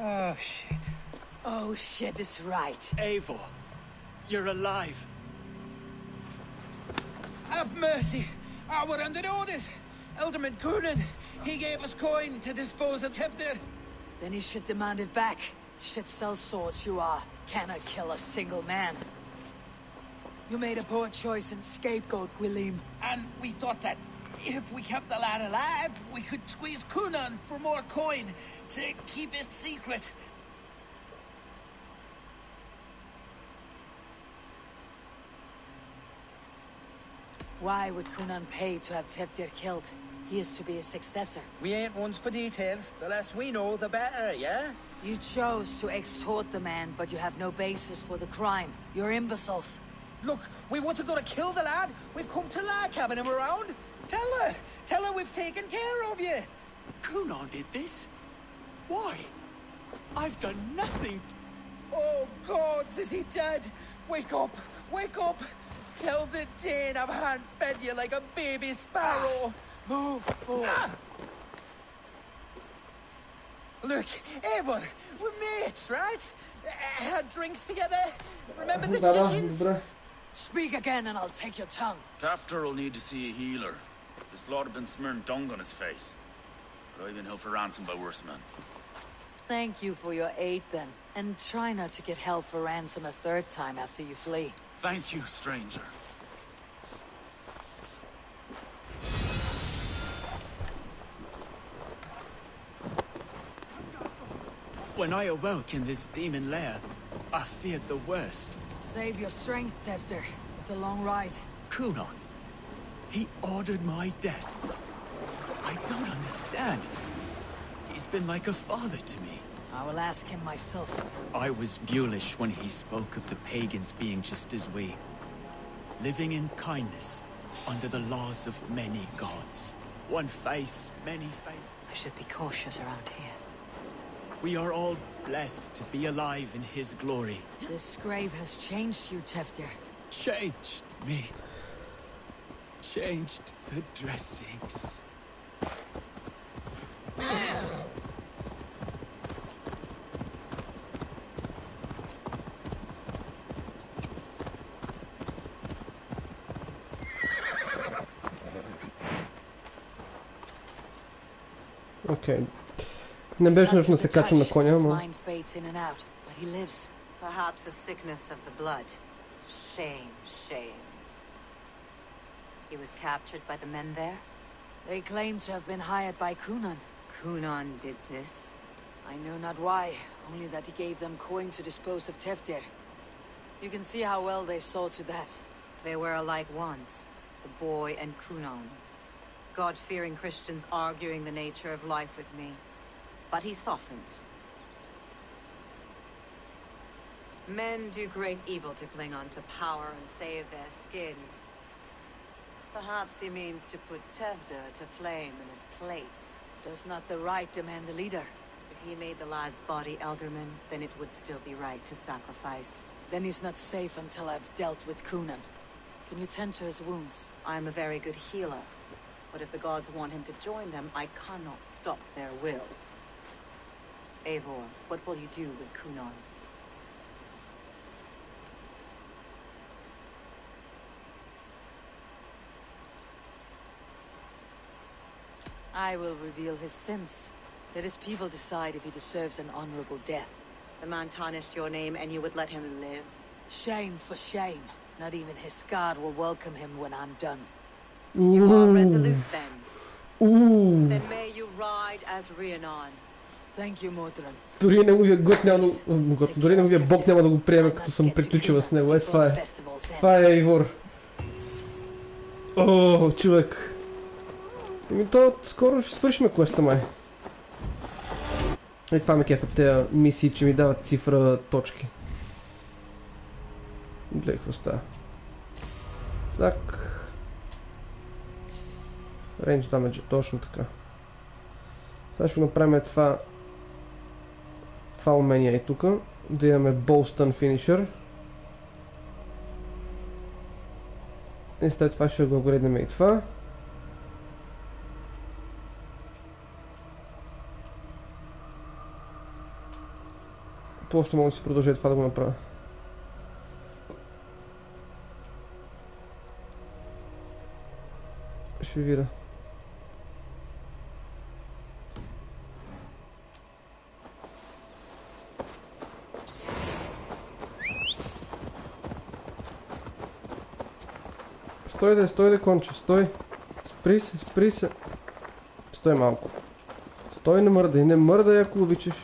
S11: Oh, shit.
S14: Oh, shit is right.
S11: Eivor, you're alive. Have mercy. We're under orders. Alderman Coonan, he gave us coin to dispose of Tepdir.
S14: Then he should demand it back. Shit sells swords you are. Cannot kill a single man. You made a poor choice in scapegoat, Gwilym.
S11: And we thought that if we kept the lad alive, we could squeeze Coonan for more coin to keep it secret.
S14: Why would Coonan pay to have Teftir killed? He is to be his successor.
S11: We ain't ones for details. The less we know, the better, yeah?
S14: You chose to extort the man, but you have no basis for the crime. You're imbeciles.
S11: Look, we wasn't gonna kill the lad. We've come to lag having him around. Tell her we've taken care of you.
S5: Coonan did this? Why? I've done nothing.
S11: Oh, gods, is he dead? Wake up! Wake up! Tell the Dane I've hand-fed you like a baby sparrow.
S14: Move forward.
S11: Look, Eivor, we're mates, right? Had drinks together. Remember the chickens?
S14: Speak again and I'll take your tongue.
S15: Tafter will need to see a healer. This lord had been smearing dung on his face. But I've been held for ransom by worse men.
S14: Thank you for your aid then. And try not to get held for ransom a third time after you flee.
S15: Thank you, stranger.
S5: When I awoke in this demon lair, I feared the worst.
S14: Save your strength, Teftir. It's a long ride.
S5: Coonan, he ordered my death. I don't understand. He's been like a father to me.
S14: I will ask him myself.
S5: I was mulish when he spoke of the pagans being just as we. Living in kindness, under the laws of many gods. One face, many faces.
S2: I should be cautious around here.
S5: We are all blessed to be alive in his glory.
S14: This scrape has changed you, Teftir.
S5: Changed me?
S7: changed the dressings.
S1: Окей. Не беше нужно да се качвам на коня,
S14: His
S1: но...
S14: mind fades in and out, but he lives.
S9: Perhaps a sickness of the blood. Shame, shame. He was captured by the men there?
S14: They claim to have been hired by Kunan.
S9: Kunan did this?
S14: I know not why, only that he gave them coin to dispose of Teftir. You can see how well they saw to that.
S9: They were alike once, the boy and Kunan. God-fearing Christians arguing the nature of life with me. But he softened. Men do great evil to cling on to power and save their skin. Perhaps he means to put Tevda to flame in his place.
S14: Does not the right demand the leader?
S9: If he made the lad's body alderman, then it would still be right to sacrifice.
S14: Then he's not safe until I've dealt with Kunan. Can you tend to his wounds?
S9: I'm a very good healer. But if the gods want him to join them, I cannot stop their will. Eivor, what will you do with Kunan?
S14: I will reveal his sins. Let his people decide if he deserves an honorable death.
S9: The man tarnished your name and you would let him live?
S14: Shame for shame. Not even his guard will welcome him when I'm done.
S9: You are resolute then? Then may you ride as Rhiannon.
S14: Thank you, Modron.
S1: Дори неговия год няма да... Дори неговия бог няма да го приеме, като съм приключила с него. Това е. Това е Eivor. О, човек. То скоро ще свършим квеста, май. И това ме кефат тези мисии, че ми дават цифра точки. Гледай какво става. Зак. Range damage, точно така. Сега ще направим това умение и тук. Да имаме Bolstun Finisher. И след това ще го апгрейднем и това. После мога да си продължа това да го направя. Ще видя. Стой да конче, стой. Спри се. Стой малко. Стой, не мърдай, ако обичаш.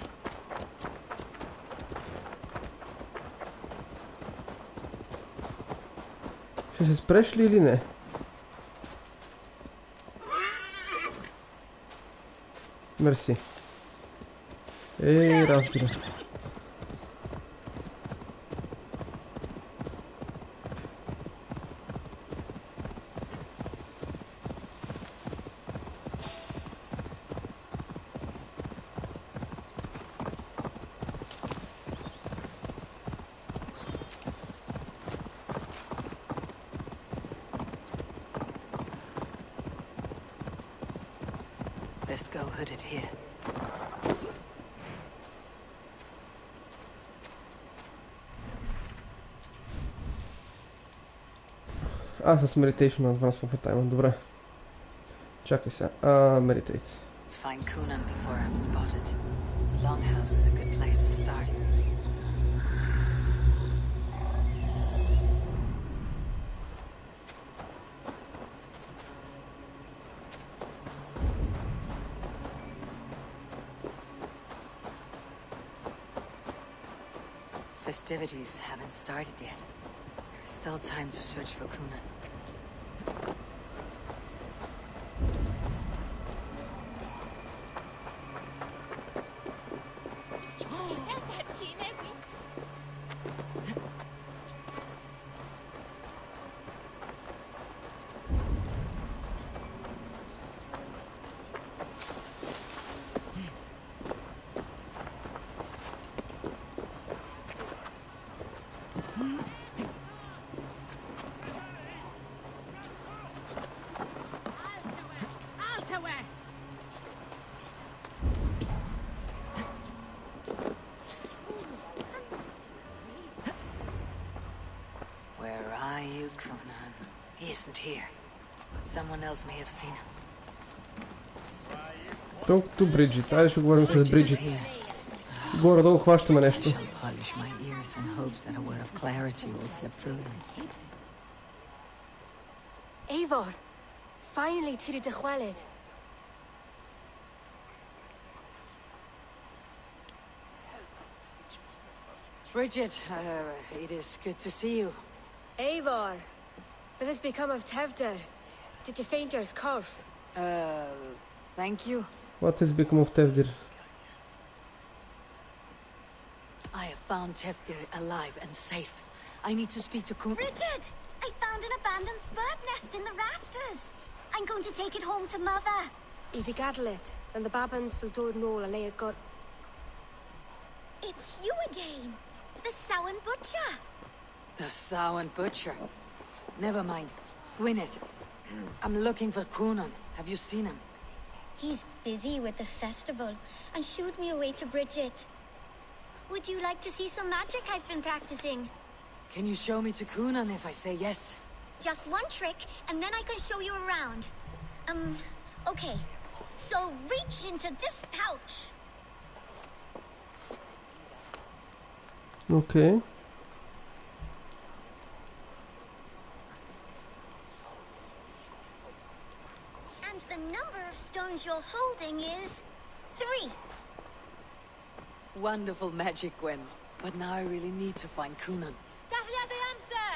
S1: Ще се спреш ли или не? Мерси. Разбира.
S2: Let's go hooded here.
S1: С meditation advancement time, добре. Чакай сега. Meditate.
S2: Let's find Kunan before I'm spotted. The longhouse is a good place to start. Festivities haven't started yet. There's still time to search for Kunan. but someone else may have seen him.
S1: Talk to Bridget. Айде ще говорим с Бриджит. Горе-долу хващаме нещо.
S2: Polish my ears in hopes that a word of clarity will slip through them.
S4: Eivor, finally tiri de chwaled.
S14: Bridget, it is good to see you.
S4: Eivor, what has become of Tevder? Did you find your scarf?
S14: Thank you.
S1: What has become of Tevdir?
S14: I have found Tevdir alive and safe. I need to speak to Kun.
S10: Bridget! I found an abandoned bird nest in the rafters. I'm going to take it home to Mother.
S4: If you gaddle it, then the babans will do it no lay a got.
S10: It's you again. The Sowen Butcher.
S14: The Sowen Butcher. Never mind. Gwyneth. I'm looking for Kunan. Have you seen him?
S10: He's busy with the festival and shooed me away to Bridget. Would you like to see some magic I've been practicing?
S14: Can you show me to Kunan if I say yes?
S10: Just one trick, and then I can show you around. Okay. So reach into this pouch.
S1: Okay.
S10: And the number of stones you're holding is 3.
S14: Wonderful magic, Gwen. But now I really need to find Kunan.
S4: Dathliad the answer!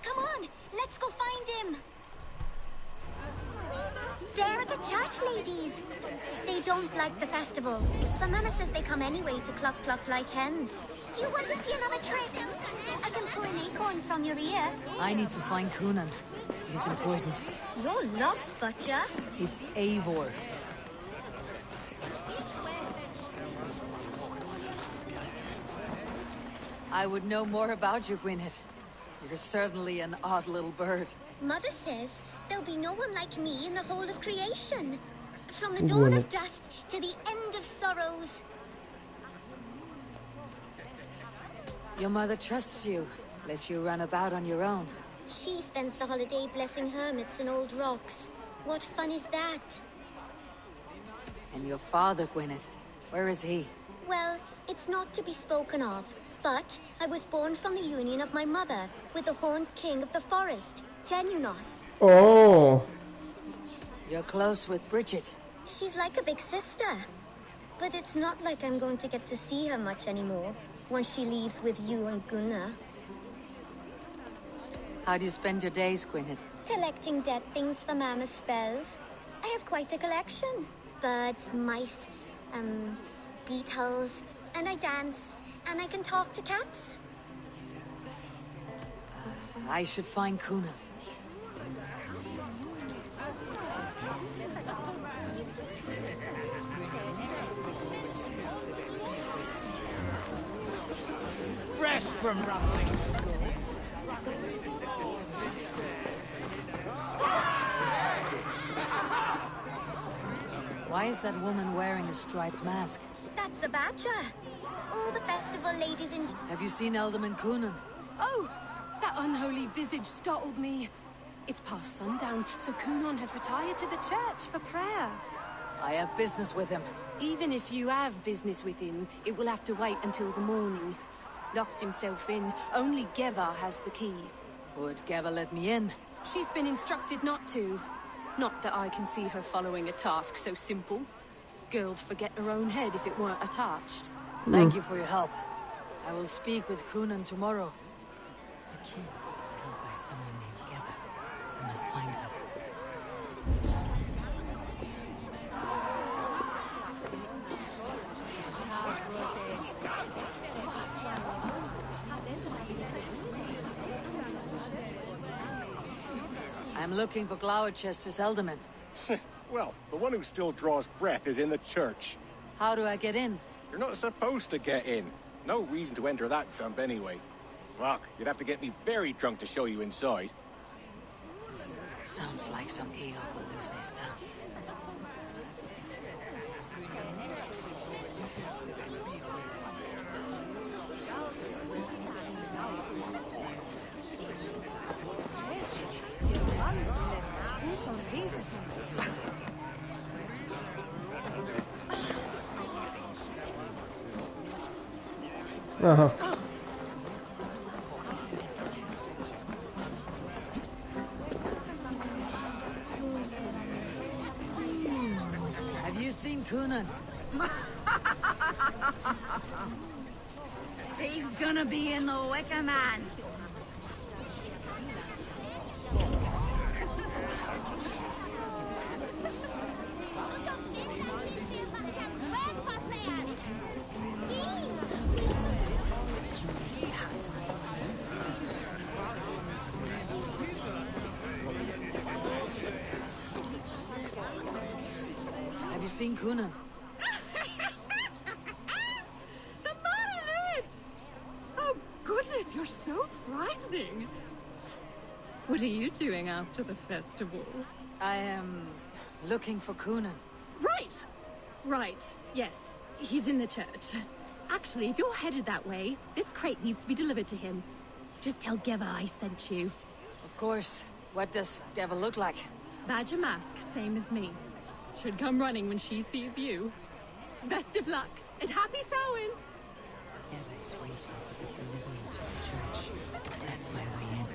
S10: Come on, let's go find him. There are the church ladies. They don't like the festival, but Mama says they come anyway to cluck cluck like hens. Do you want to see another trick? I can pull an acorn from your ear.
S14: I need to find Kunan. It is important.
S10: You're lost, Butcher.
S14: It's Eivor. I would know more about you, Gwyneth. You're certainly an odd little bird.
S10: Mother says there'll be no one like me in the whole of creation. From the dawn of dust to the end of sorrows.
S14: Your mother trusts you, lets you run about on your own.
S10: She spends the holiday blessing hermits and old rocks. What fun is that?
S14: And your father, Gwyneth, where is he?
S10: Well, it's not to be spoken of. But I was born from the union of my mother with the horned king of the forest, Genunos.
S1: Oh.
S14: You're close with Bridget.
S10: She's like a big sister. But it's not like I'm going to get to see her much anymore once she leaves with you and Gunnar.
S14: How do you spend your days, Gwyneth?
S10: Collecting dead things for Mama's spells. I have quite a collection. Birds, mice, beetles, and I dance. And I can talk to cats.
S14: I should find Kunan.
S8: Rest from rambling.
S14: Why is that woman wearing a striped mask?
S10: That's a badger. All the festival ladies in...
S14: Have you seen Alderman Kunan?
S12: Oh! That unholy visage startled me. It's past sundown, so Kunan has retired to the church for prayer.
S14: I have business with him.
S12: Even if you have business with him, it will have to wait until the morning. Locked himself in. Only Geva has the key.
S14: Would Geva let me in?
S12: She's been instructed not to. Not that I can see her following a task so simple. Girl'd forget her own head if it weren't attached.
S14: Thank you for your help. I will speak with Kunan tomorrow.
S2: The key is held by someone named Geva. I must find her.
S14: I'm looking for Gloucester's alderman.
S16: Well, the one who still draws breath is in the church.
S14: How do I get in?
S16: You're not supposed to get in. No reason to enter that dump anyway. Fuck, you'd have to get me very drunk to show you inside.
S2: Sounds like some eel will lose this tongue.
S1: Aha.
S14: Have you seen Coonan?
S17: He's gonna be in the Wicker Man.
S14: Have you seen Coonan?
S17: The Monolith! Oh, goodness, you're so frightening. What are you doing after the festival?
S14: I am looking for Coonan.
S17: Right! Right, yes. He's in the church. Actually, if you're headed that way, this crate needs to be delivered to him. Just tell Geva I sent you.
S14: Of course. What does Geva look like?
S17: Badger mask, same as me. Should come running when she sees you. Best of luck, and happy Samhain!
S14: Geva is waiting for this delivery to the church. That's my way in.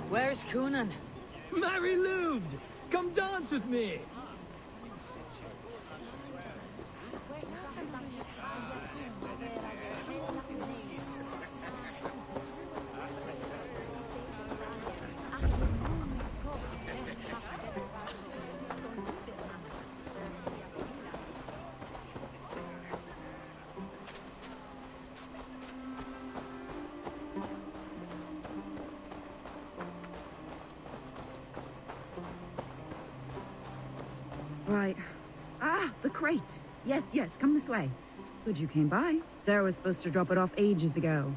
S14: Where's Coonan?
S8: Mary Lund! Come dance with me!
S18: Right. Ah, the crate. Yes, yes, come this way. Good you came by. Sarah was supposed to drop it off ages ago.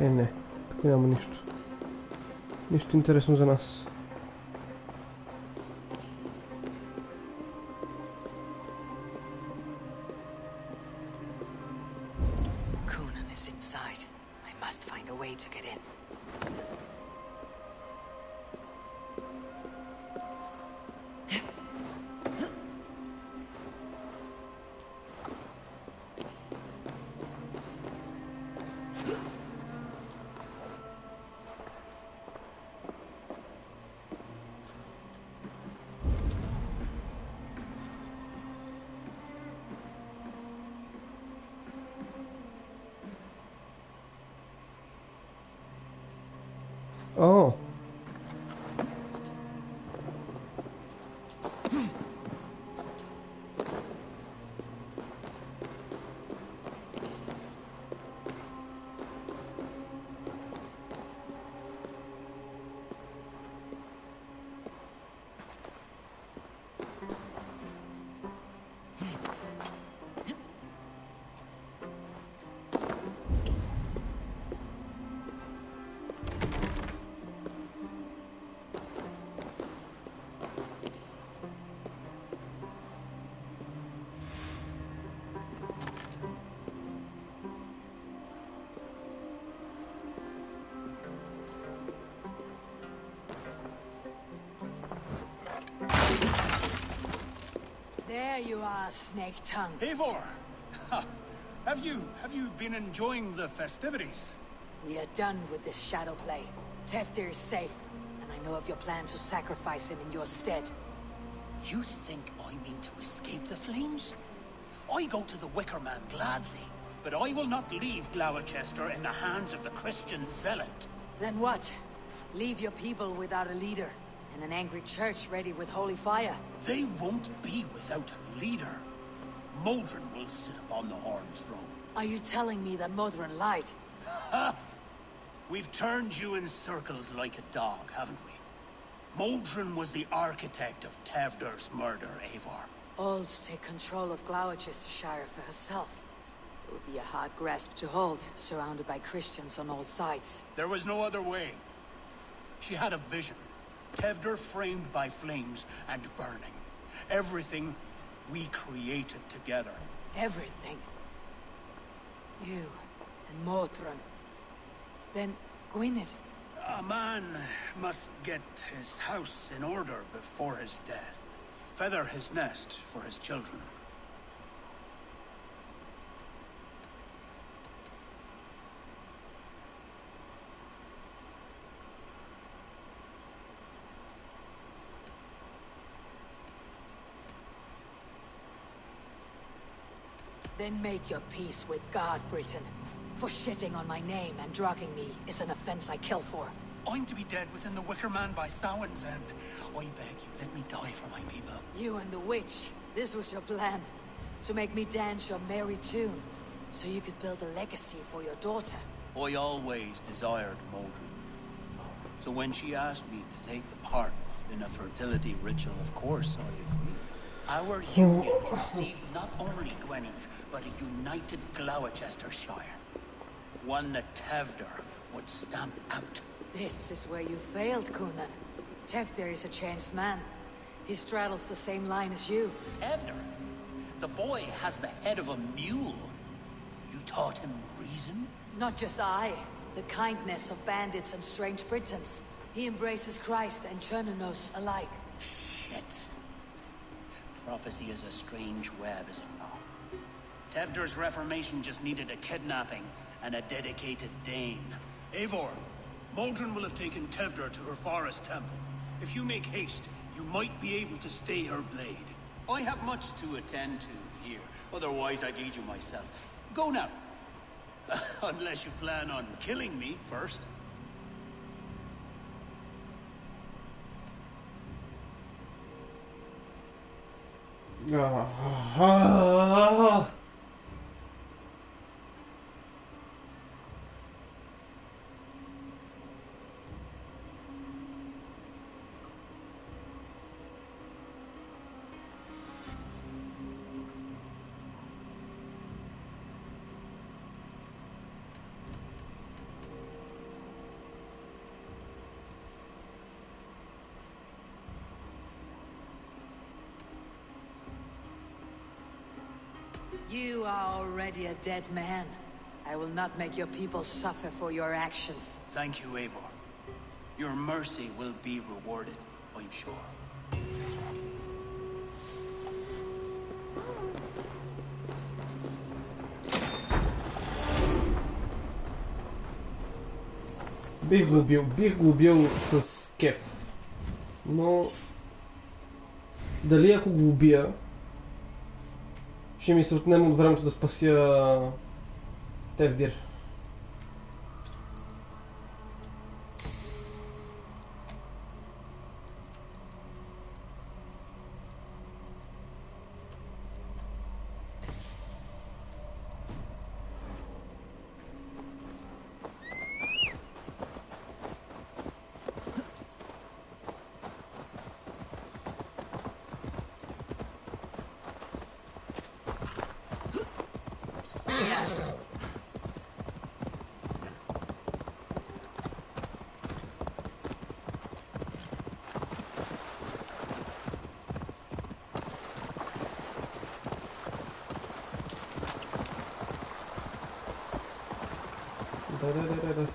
S1: Ne, tako nemamo ništa. Ništa interesno za nas.
S2: Coonan is inside. I must find a way to get in.
S1: O!
S14: There you are, Snake Tongue.
S6: Eivor! Have you been enjoying the festivities?
S14: We are done with this shadow play. Teftir is safe, and I know of your plan to sacrifice him in your stead.
S6: You think I mean to escape the flames? I go to the Wicker Man gladly, but I will not leave Gloucester in the hands of the Christian zealot.
S14: Then what? Leave your people without a leader, and an angry church ready with holy fire.
S6: They won't be without a leader. Modron will sit upon the Horn's throne.
S14: Are you telling me that Modron lied?
S6: Ha! We've turned you in circles like a dog, haven't we? Modron was the architect of Tevder's murder, Eivor.
S14: All to take control of Gloucestershire for herself. It would be a hard grasp to hold, surrounded by Christians on all sides.
S6: There was no other way. She had a vision. Tevder framed by flames and burning. Everything we created together.
S14: Everything. You and Modron. Then Gwynedd.
S6: A man must get his house in order before his death. Feather his nest for his children.
S14: Then make your peace with God, Britain. For shitting on my name and drugging me is an offense I kill for.
S6: I'm to be dead within the Wicker Man by Samhain's end. I beg you, let me die for my people.
S14: You and the witch, this was your plan. To make me dance your merry tune, so you could build a legacy for your daughter.
S6: I always desired Modron. So when she asked me to take the part in a fertility ritual, of course I agreed. Our union conceived not only Gwynedd, but a united Gloucestershire. One that Tevder would stamp out.
S14: This is where you failed, Coonan. Tevder is a changed man. He straddles the same line as you.
S6: Tevder? The boy has the head of a mule. You taught him reason?
S14: Not just I. The kindness of bandits and strange Britons. He embraces Christ and Chernonos alike.
S6: Shit. Prophecy is a strange web, is it not? Tevder's reformation just needed a kidnapping and a dedicated Dane. Eivor, Modron will have taken Tevder to her forest temple. If you make haste, you might be able to stay her blade. I have much to attend to here, otherwise I'd lead you myself. Go now. Unless you plan on killing me first.
S14: You are already a dead man. I will not make your people suffer for your actions.
S6: Thank you, Eivor. Your mercy will be rewarded, I'm sure.
S1: Бих го убил с кеф. Но дали ако го убия, ще ми се отнема от времето да спася Тевдир. Да.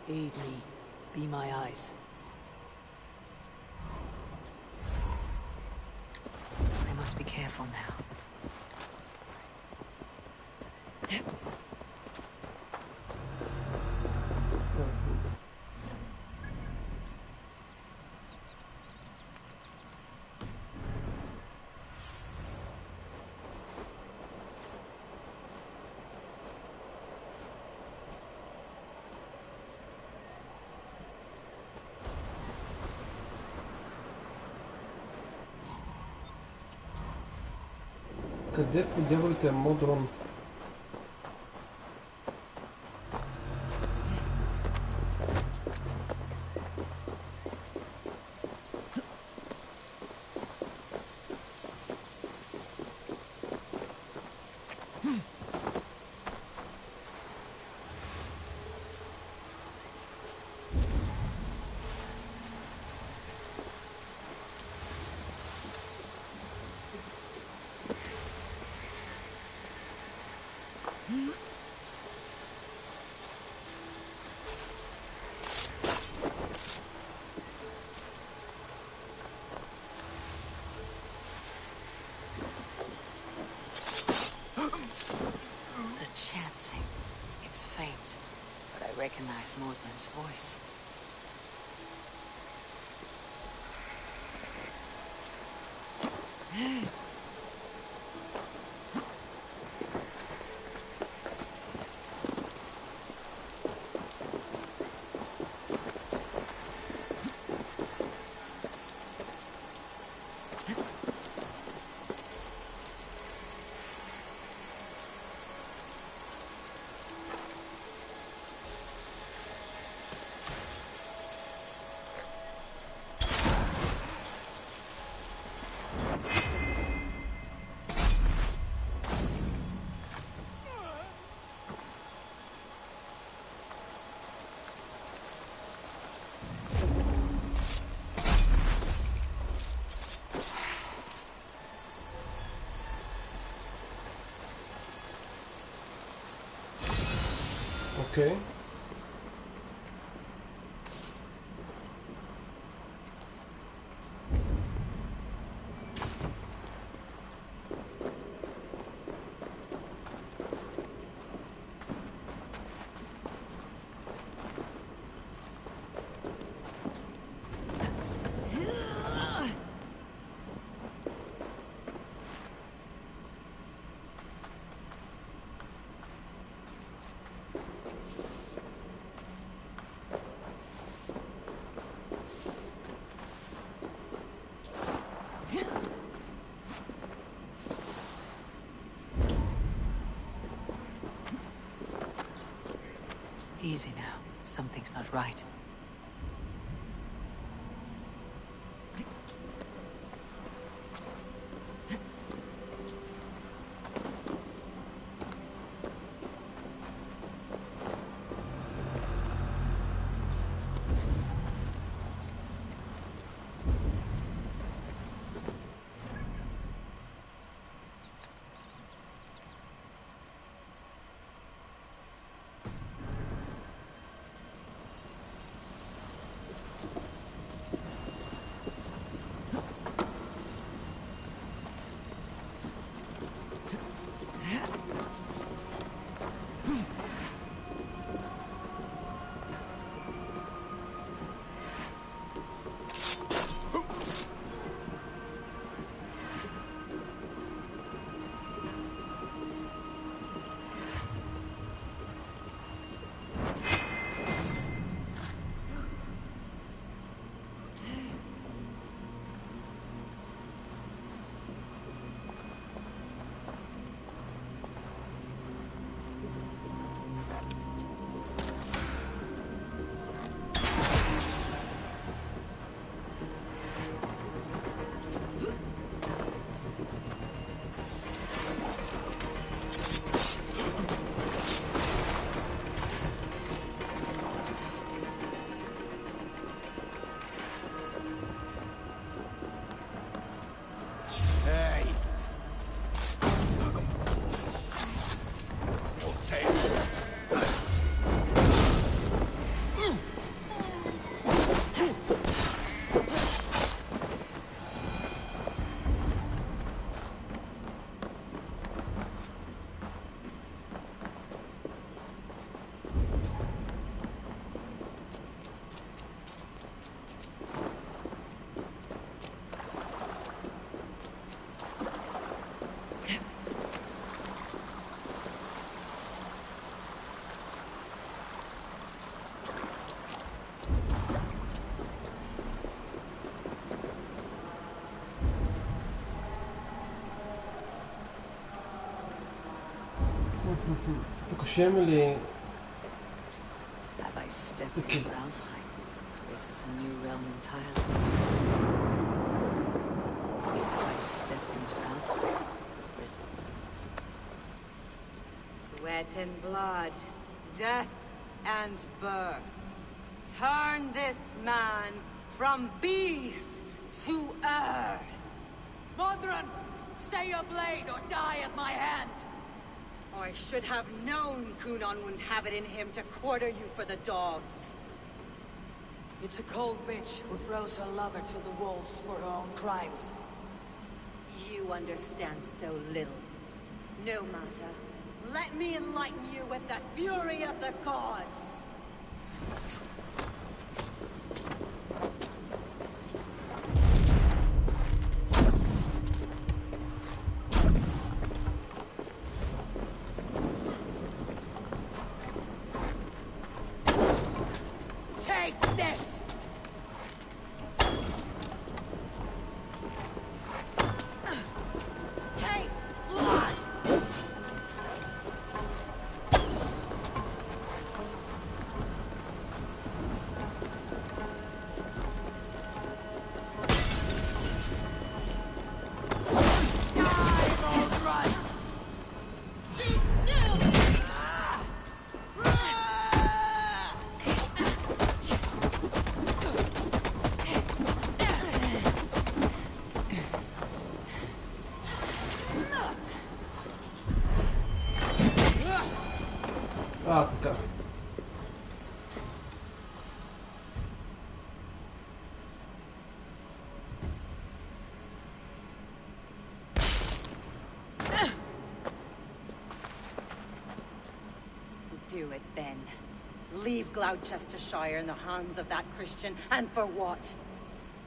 S14: Aid me. Be my eyes.
S2: Careful now.
S1: Къде по дяволите е Модрон?
S2: The chanting. It's faint, but I recognize Maudlin's voice.
S1: Okay.
S2: Easy now. Something's not right.
S1: Тук ще имаме ли...
S2: Have I stepped into Alfheim? This is a new realm entirely. Have I stepped into Alfheim? Is it...
S9: Sweat and blood, death and birth. Turn this man from beast to earth.
S14: Modron, stay your blade or die at my hand.
S9: I should have known Kunon wouldn't have it in him to quarter you for the dogs.
S14: It's a cold bitch who throws her lover to the wolves for her own crimes.
S9: You understand so little. No matter. Let me enlighten you with the fury of the gods.
S14: Take this!
S9: Taste blood!
S1: Така.
S9: Do it then. Leave Gloucestershire in the hands of that Christian, and for what?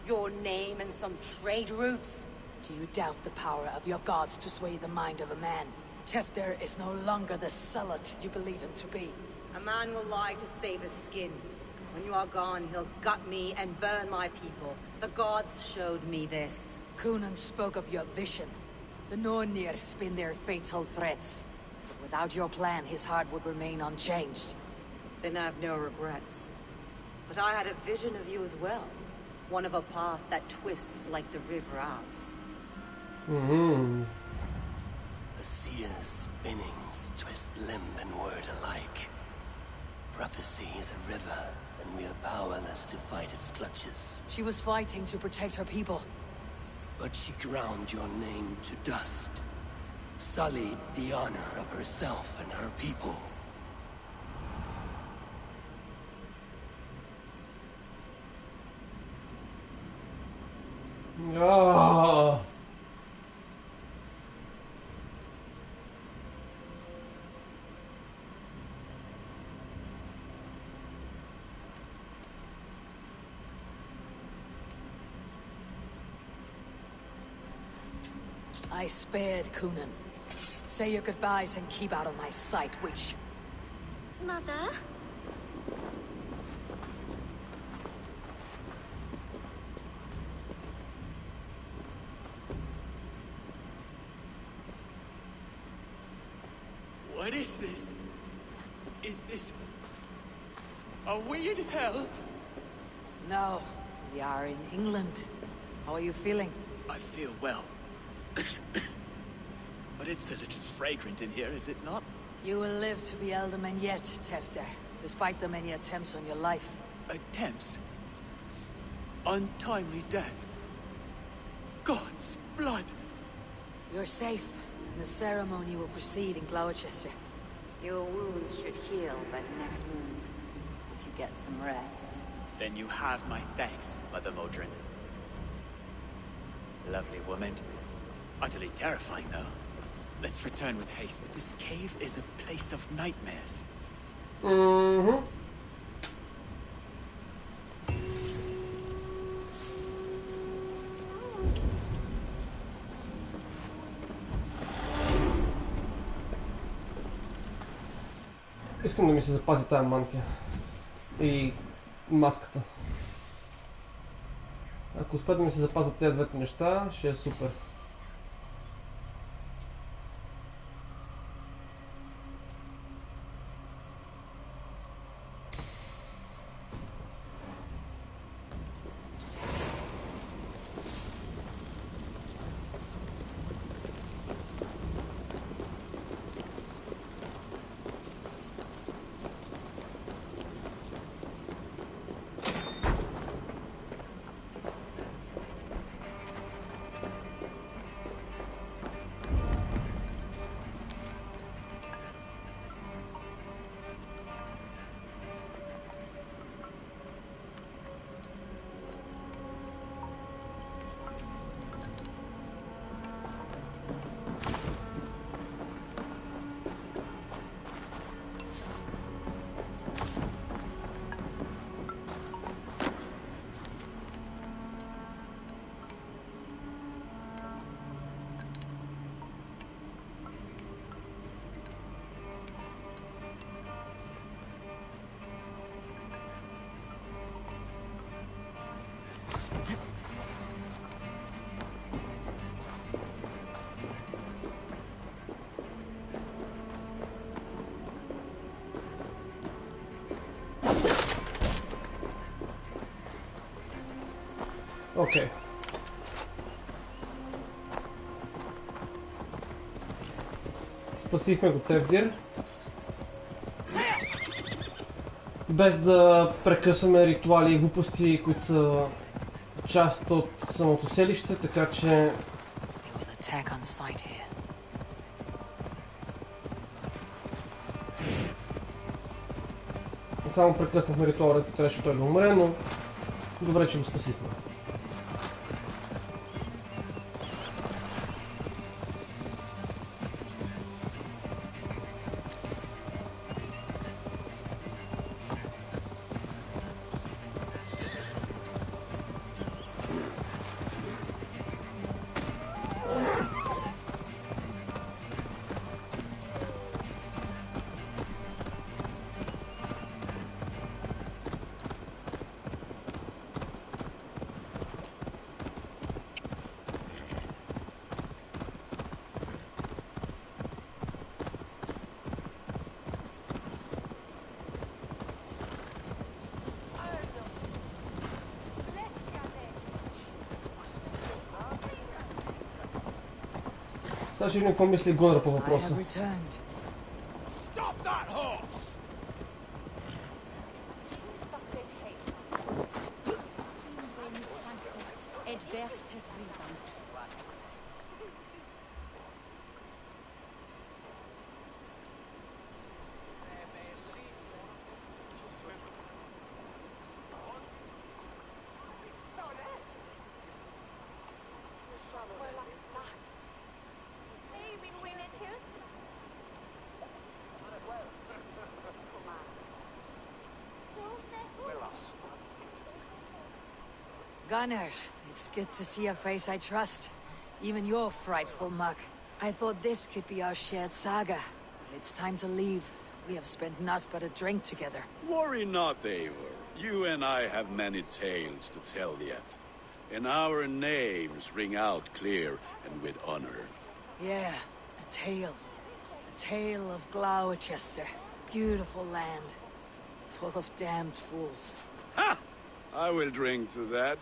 S9: Your name and some trade routes?
S14: Do you doubt the power of your gods to sway the mind of a man? Tefter is no longer the zealot you believe him to be.
S9: A man will lie to save his skin. When you are gone, he'll gut me and burn my people. The gods showed me this.
S14: Kunon spoke of your vision. The Nornir spin their fatal threats. But without your plan, his heart would remain unchanged.
S9: Then I have no regrets. But I had a vision of you as well. One of a path that twists like the river Ouse.
S19: The seer's spinnings twist limb and word alike. Prophecy is a river, and we are powerless to fight its clutches.
S14: She was fighting to protect her people.
S19: But she ground your name to dust, sullied the honor of herself and her people.
S1: Oh.
S14: I spared Kunon. Say your goodbyes and keep out of my sight, witch.
S10: Mother?
S5: What is this? Is this... Are we in hell?
S14: No, we are in England. How are you feeling?
S5: I feel well. But it's a little fragrant in here, is it not?
S14: You will live to be Elderman yet, Tefter, despite the many attempts on your life.
S5: Attempts? Untimely death? God's blood!
S14: You're safe. The ceremony will proceed in Gloucester.
S9: Your wounds should heal by the next moon, if you get some rest.
S5: Then you have my thanks, Mother Modron. Lovely woman. Utterly terrifying, though. Let's return with haste. This cave is a place of nightmares.
S1: Искам да ми се запази тая мантия. И маската. Ако успеят да ми се запазят тези двете неща, ще е супер. Окей. Спасихме го Тевдир. Без да прекъсваме ритуали и глупости, които са част от самото селище, така че... Само прекъснахме ритуала, трябваше той да умре, но добре, че го спасихме. Сега ще видим какво мисли Гунър по въпроса.
S14: Gunnar, it's good to see a face I trust. Even your frightful muck. I thought this could be our shared saga. It's time to leave. We have spent naught but a drink together.
S3: Worry not, Eivor. You and I have many tales to tell yet. And our names ring out clear and with honor.
S14: Yeah, a tale. A tale of Gloucester. Beautiful land. Full of damned fools.
S3: Ha! I will drink to that.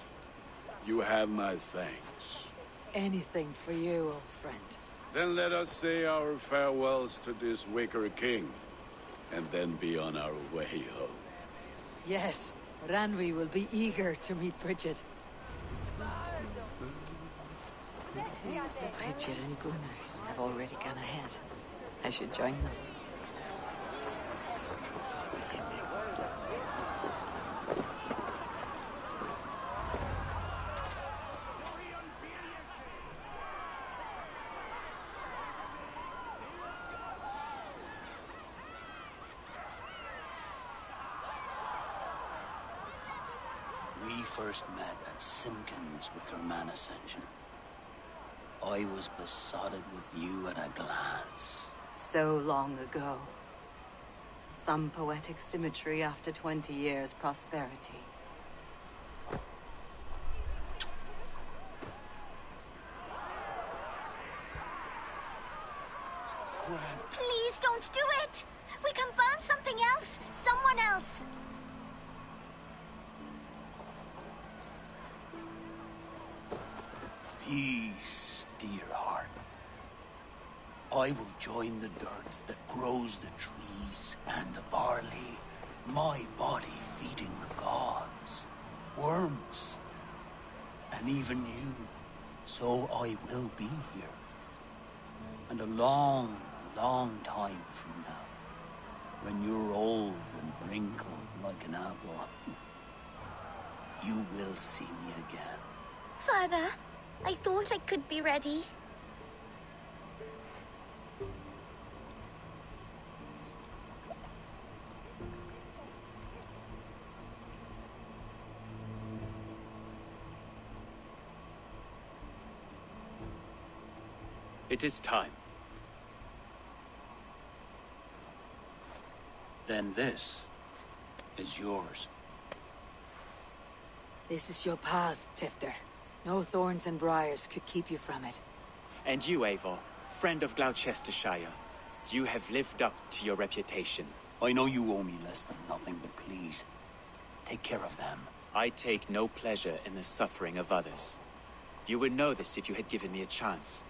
S3: You have my thanks.
S14: Anything for you, old friend.
S3: Then let us say our farewells to this WICKER king, and then be on our way home.
S14: Yes, Ranvi will be eager to meet Bridget.
S2: Bridget and Gunnar have already gone ahead. I should join them.
S6: We first met at Simpkins' Wicker Man Ascension. I was besotted with you at a glance.
S9: So long ago. Some poetic symmetry after 20 years' prosperity.
S10: Please don't do it! We can burn something else! Someone else!
S6: Peace, dear heart. I will join the dirt that grows the trees and the barley, my body feeding the gods, worms, and even you. So I will be here. And a long, long time from now, when you're old and wrinkled like an apple, you will see me again.
S10: Father, I thought I could be ready.
S5: It is time.
S6: Then this is yours.
S14: This is your path, Tifter. No thorns and briars could keep you from it.
S5: And you, Eivor, friend of Gloucestershire, you have lived up to your reputation.
S6: I know you owe me less than nothing, but please, take care of them.
S5: I take no pleasure in the suffering of others. You would know this if you had given me a chance.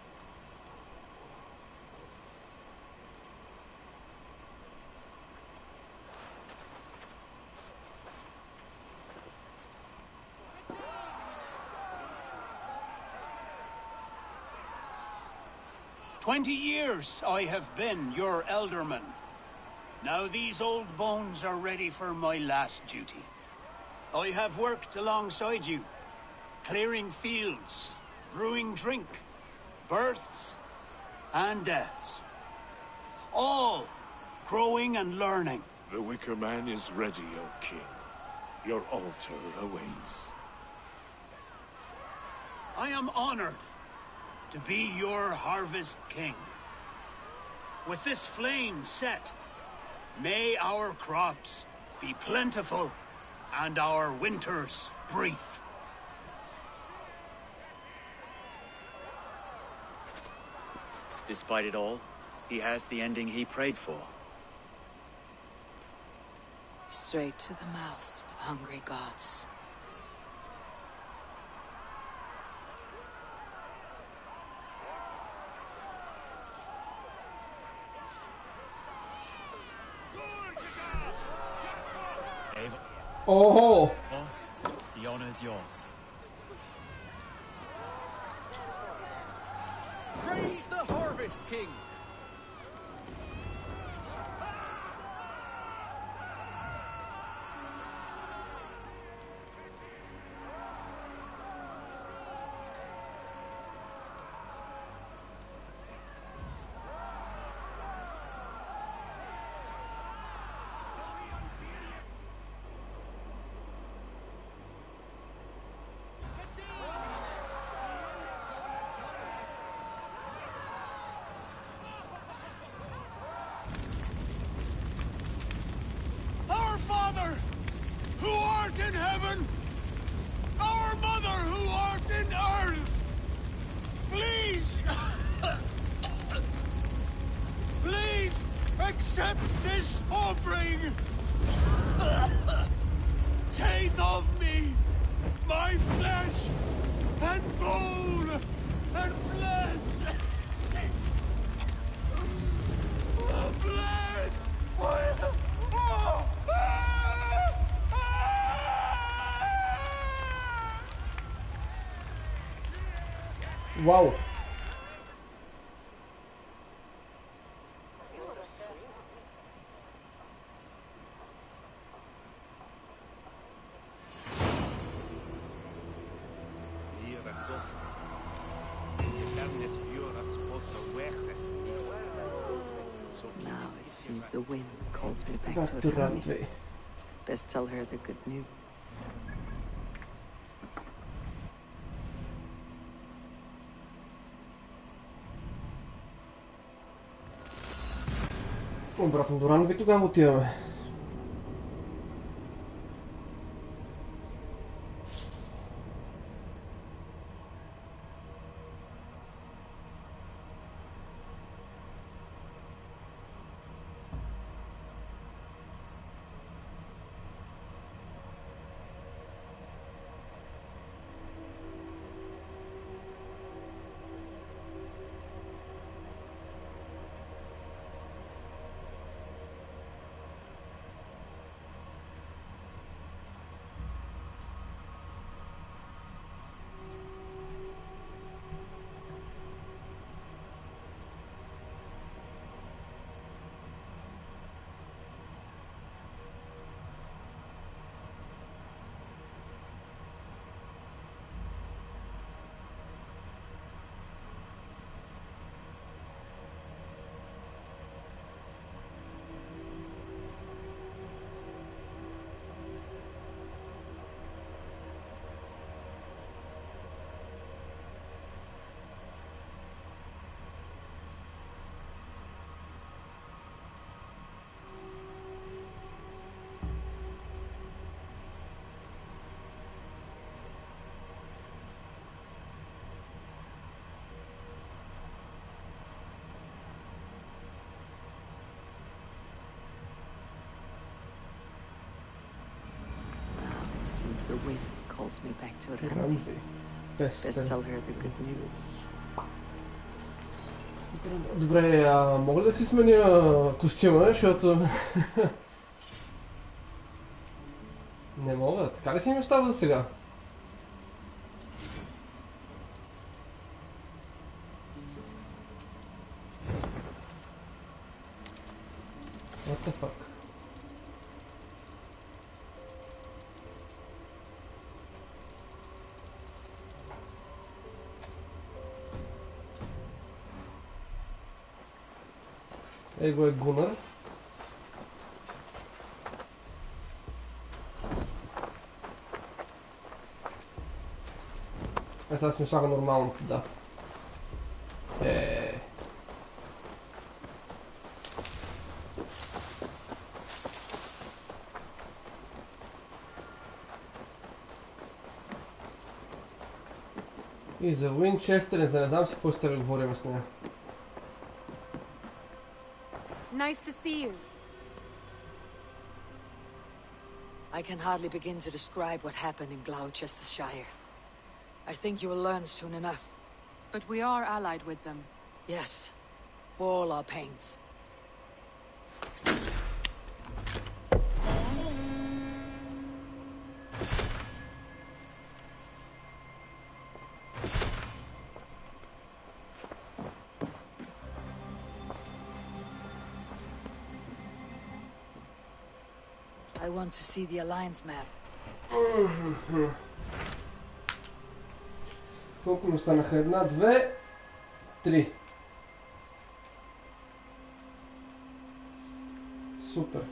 S6: "20 years I have been your elderman. Now these old bones are ready for my last duty. I have worked alongside you, clearing fields, brewing drink, births and deaths. All growing and learning.
S13: The Wicker Man is ready, O King. Your altar awaits.
S6: I am honored to be your Harvest King. With this flame set, may our crops be plentiful and our winters brief.
S5: Despite it all, he has the ending he prayed for.
S2: Straight to the mouths of hungry gods.
S1: Oh!
S5: The honor is yours.
S8: Praise the Harvest King!
S6: Our Father, who art in heaven, our Mother, who art in earth, please, please accept this offering. Take of me my flesh and bone and flesh. Bless.
S1: Wow!
S2: Now it seems the wind calls me back
S1: Back
S2: to
S1: to
S2: Rani.
S1: Randvi.
S2: Best tell her the good news.
S1: Обратно до Рандви тогава отиваме.
S2: Seems the wind calls me back to Randvi.
S1: Randvi.
S2: Best tell her the good news.
S1: Добре, мога ли да си сменя костюма, защото... Не мога, така ли си ми остава за сега? What the fuck? Ей го е Гунър. Сега сме слага нормалното, да. И за Уинчестър, не знам си какво ще да говорим с нея.
S12: Nice to see you.
S14: I can hardly begin to describe what happened in Gloucestershire. I think you will learn soon enough.
S12: But we are allied with them.
S14: Yes, for all our pains. I want to see the Alliance map.
S1: Колко ми останаха? 1, 2, 3. Супер.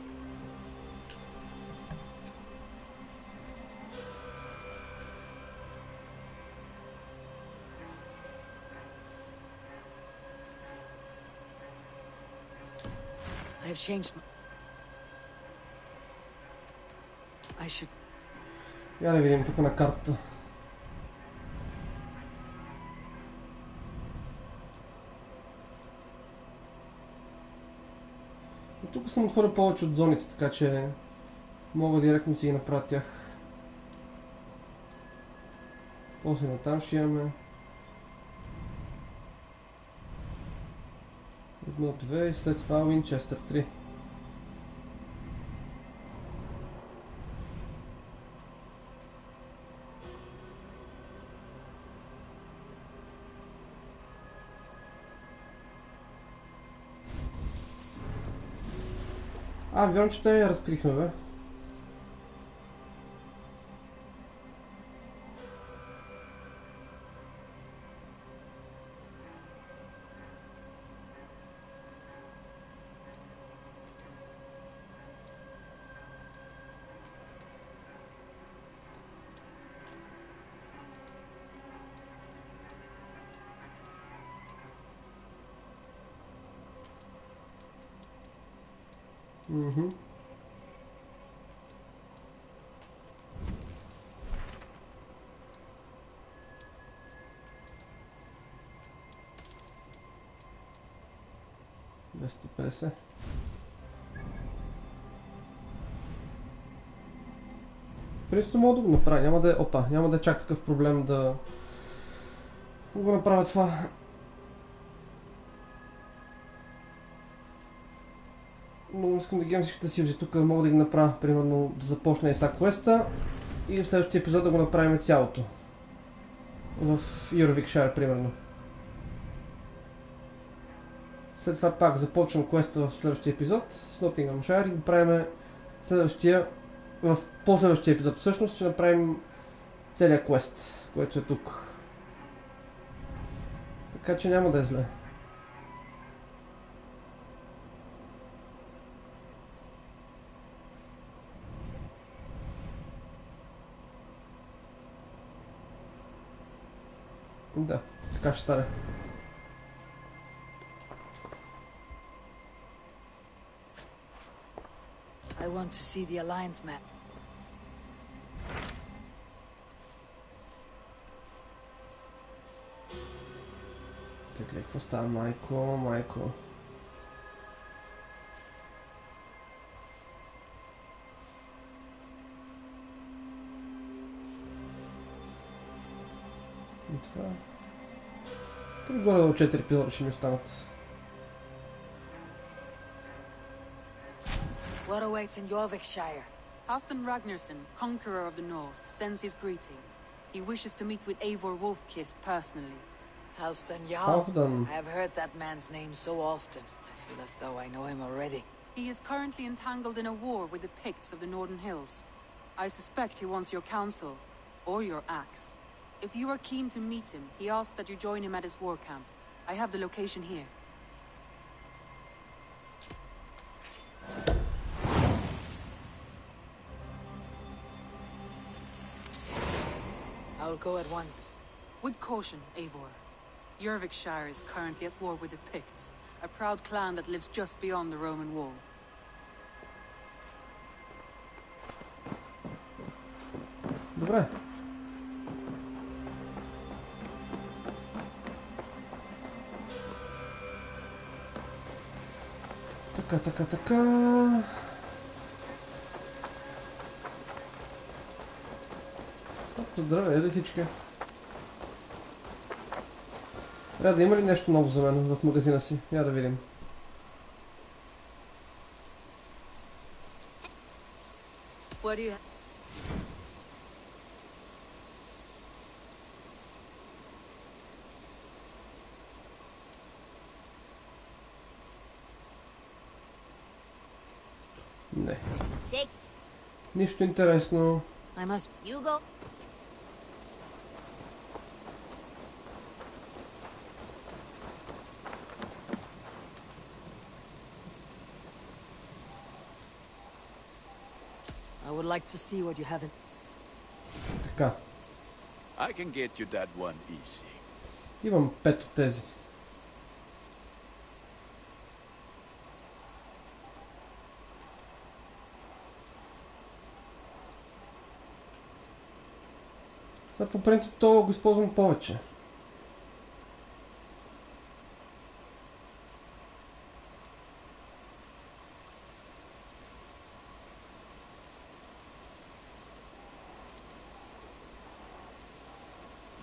S14: I have changed my... I should...
S1: Я да видим тук на картата. И тук съм отворил повече от зоните, така че мога директно си ги направя тях. После натам ще имаме 1, 2 и след това Уинчестър 3. Вярно, че те я разкрихме, бе. $250. Принципно мога да го направя, няма да е чак такъв проблем да го направя това. Но искам да гледам всичките силзи. Тук мога да ги направя, примерно да започна esa квеста и в следващия епизод да го направим цялото. В Юрвикшайр, примерно. След това пак започвам квеста в следващия епизод с Nottinghamshire и го правим в последващия епизод. Всъщност ще направим целият квест, който е тук. Така че няма да е зле. Да, така ще стане.
S14: I want to see the Alliance map.
S1: Какво става, майко? това. Три горе до 4 епизода ще ми останат.
S14: What awaits in Jorvikshire?
S20: Halfdan Ragnarsson, conqueror of the north, sends his greeting. He wishes to meet with Eivor Wolfkist personally.
S14: Halfdan Jarl.
S1: Halfdan.
S14: I have heard that man's name so often. I feel as though I know him already.
S20: He is currently entangled in a war with the Picts of the Northern Hills. I suspect he wants your counsel, or your axe. If you are keen to meet him, he asks that you join him at his war camp. I have the location here.
S14: I'll go at once.
S20: With caution, Eivor. Jorvikshire is currently at war with the Picts, a proud clan that lives just beyond the Roman wall.
S1: Добре. Така. Здравей, всички. Трябва да има ли нещо ново за мен в магазина си? Я да видим.
S20: What do you
S1: Не. Нищо интересно.
S14: I must. You go. I would like to see what you haven't.
S1: Така.
S3: I can get you that one easy.
S1: Имам 5 от тези. Сега по принцип това го използвам повече.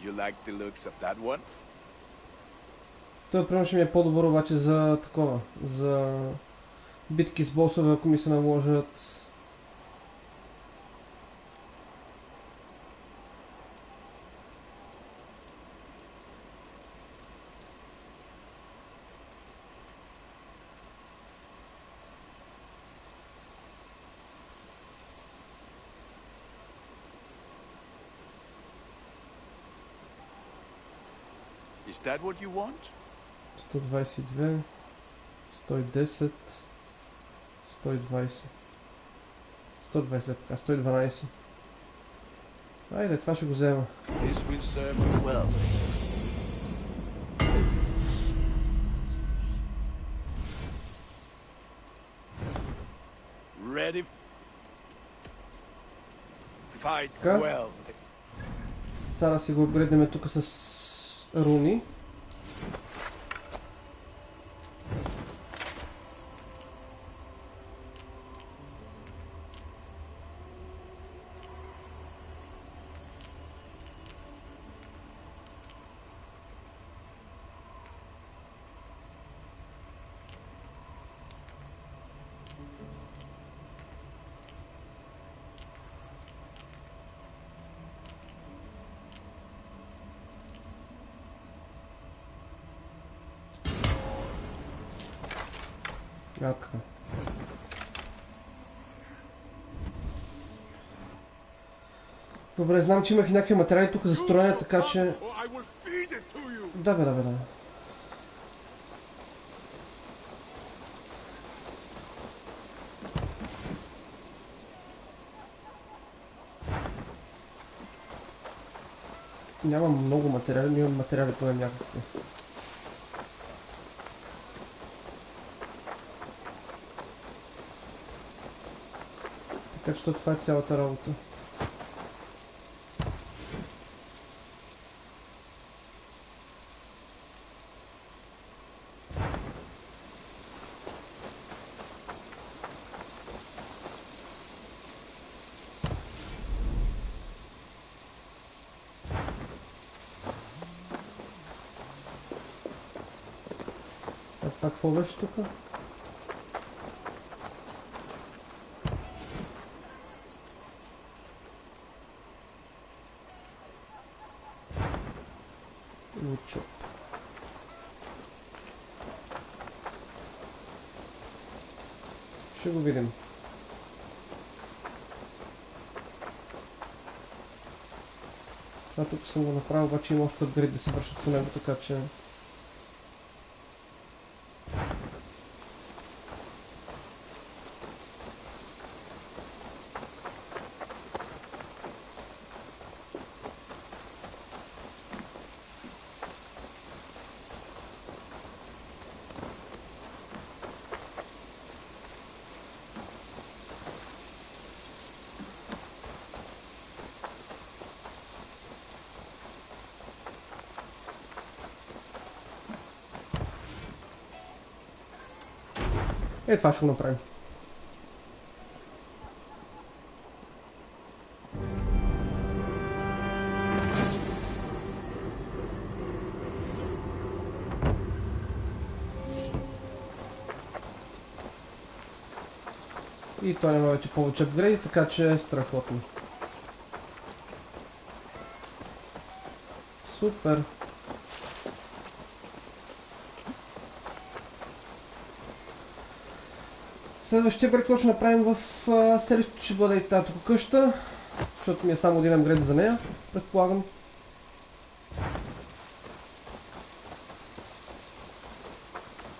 S3: You like the looks of that one?
S1: Той примерно ще ми е по-добър обаче за такова, за битки с босове, ако ми се наложат.
S3: Is that what you want?
S1: 122, 110, 120. 120 така, 112. Айде, това ще го взема.
S3: This will serve you well. Ready? Fight well.
S1: Сега да си го апгрейднем тук с руни. Така. Добре, знам, че имах и някакви материали тук за строене, така че... Да бе. Нямам много материали, но имам материали поне някакви. Така че това е цялата работа. Това какво беше тук? Ничо. Ще го видим. Тук съм го направил, обаче има още апгрейд да се вършат по него, така че... Това ще го направим. И той няма вече повече апгрейди, така че е страхотно. Супер! Следващия апгрейд, който ще направим в селището, ще бъде и тази къща, защото ми е само един апгрейд за нея, предполагам.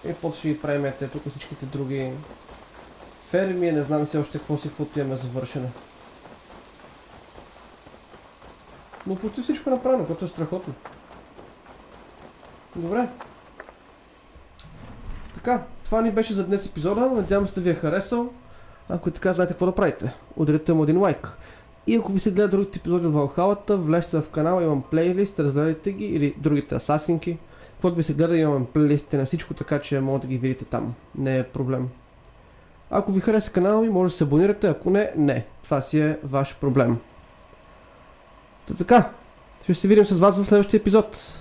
S1: И после ще ги правим тук всичките други ферми, не знам си още каквото имаме завършене. Но почти всичко е направено, което е страхотно. Добре. Така, това ни беше за днес епизода, надявам се да ви е харесал. Ако и така, знаете какво да правите. Ударете му един лайк. И ако ви се гледат другите епизоди от Valhalla, влезте в канала, имам плейлист, разгледайте ги, или другите асасинки. Каквото ви се гледа, имам плейлистите на всичко, така че може да ги видите там. Не е проблем. Ако ви хареса канала ми, може да се абонирате, ако не, не. Това си е ваш проблем. Така, ще се видим с вас в следващия епизод.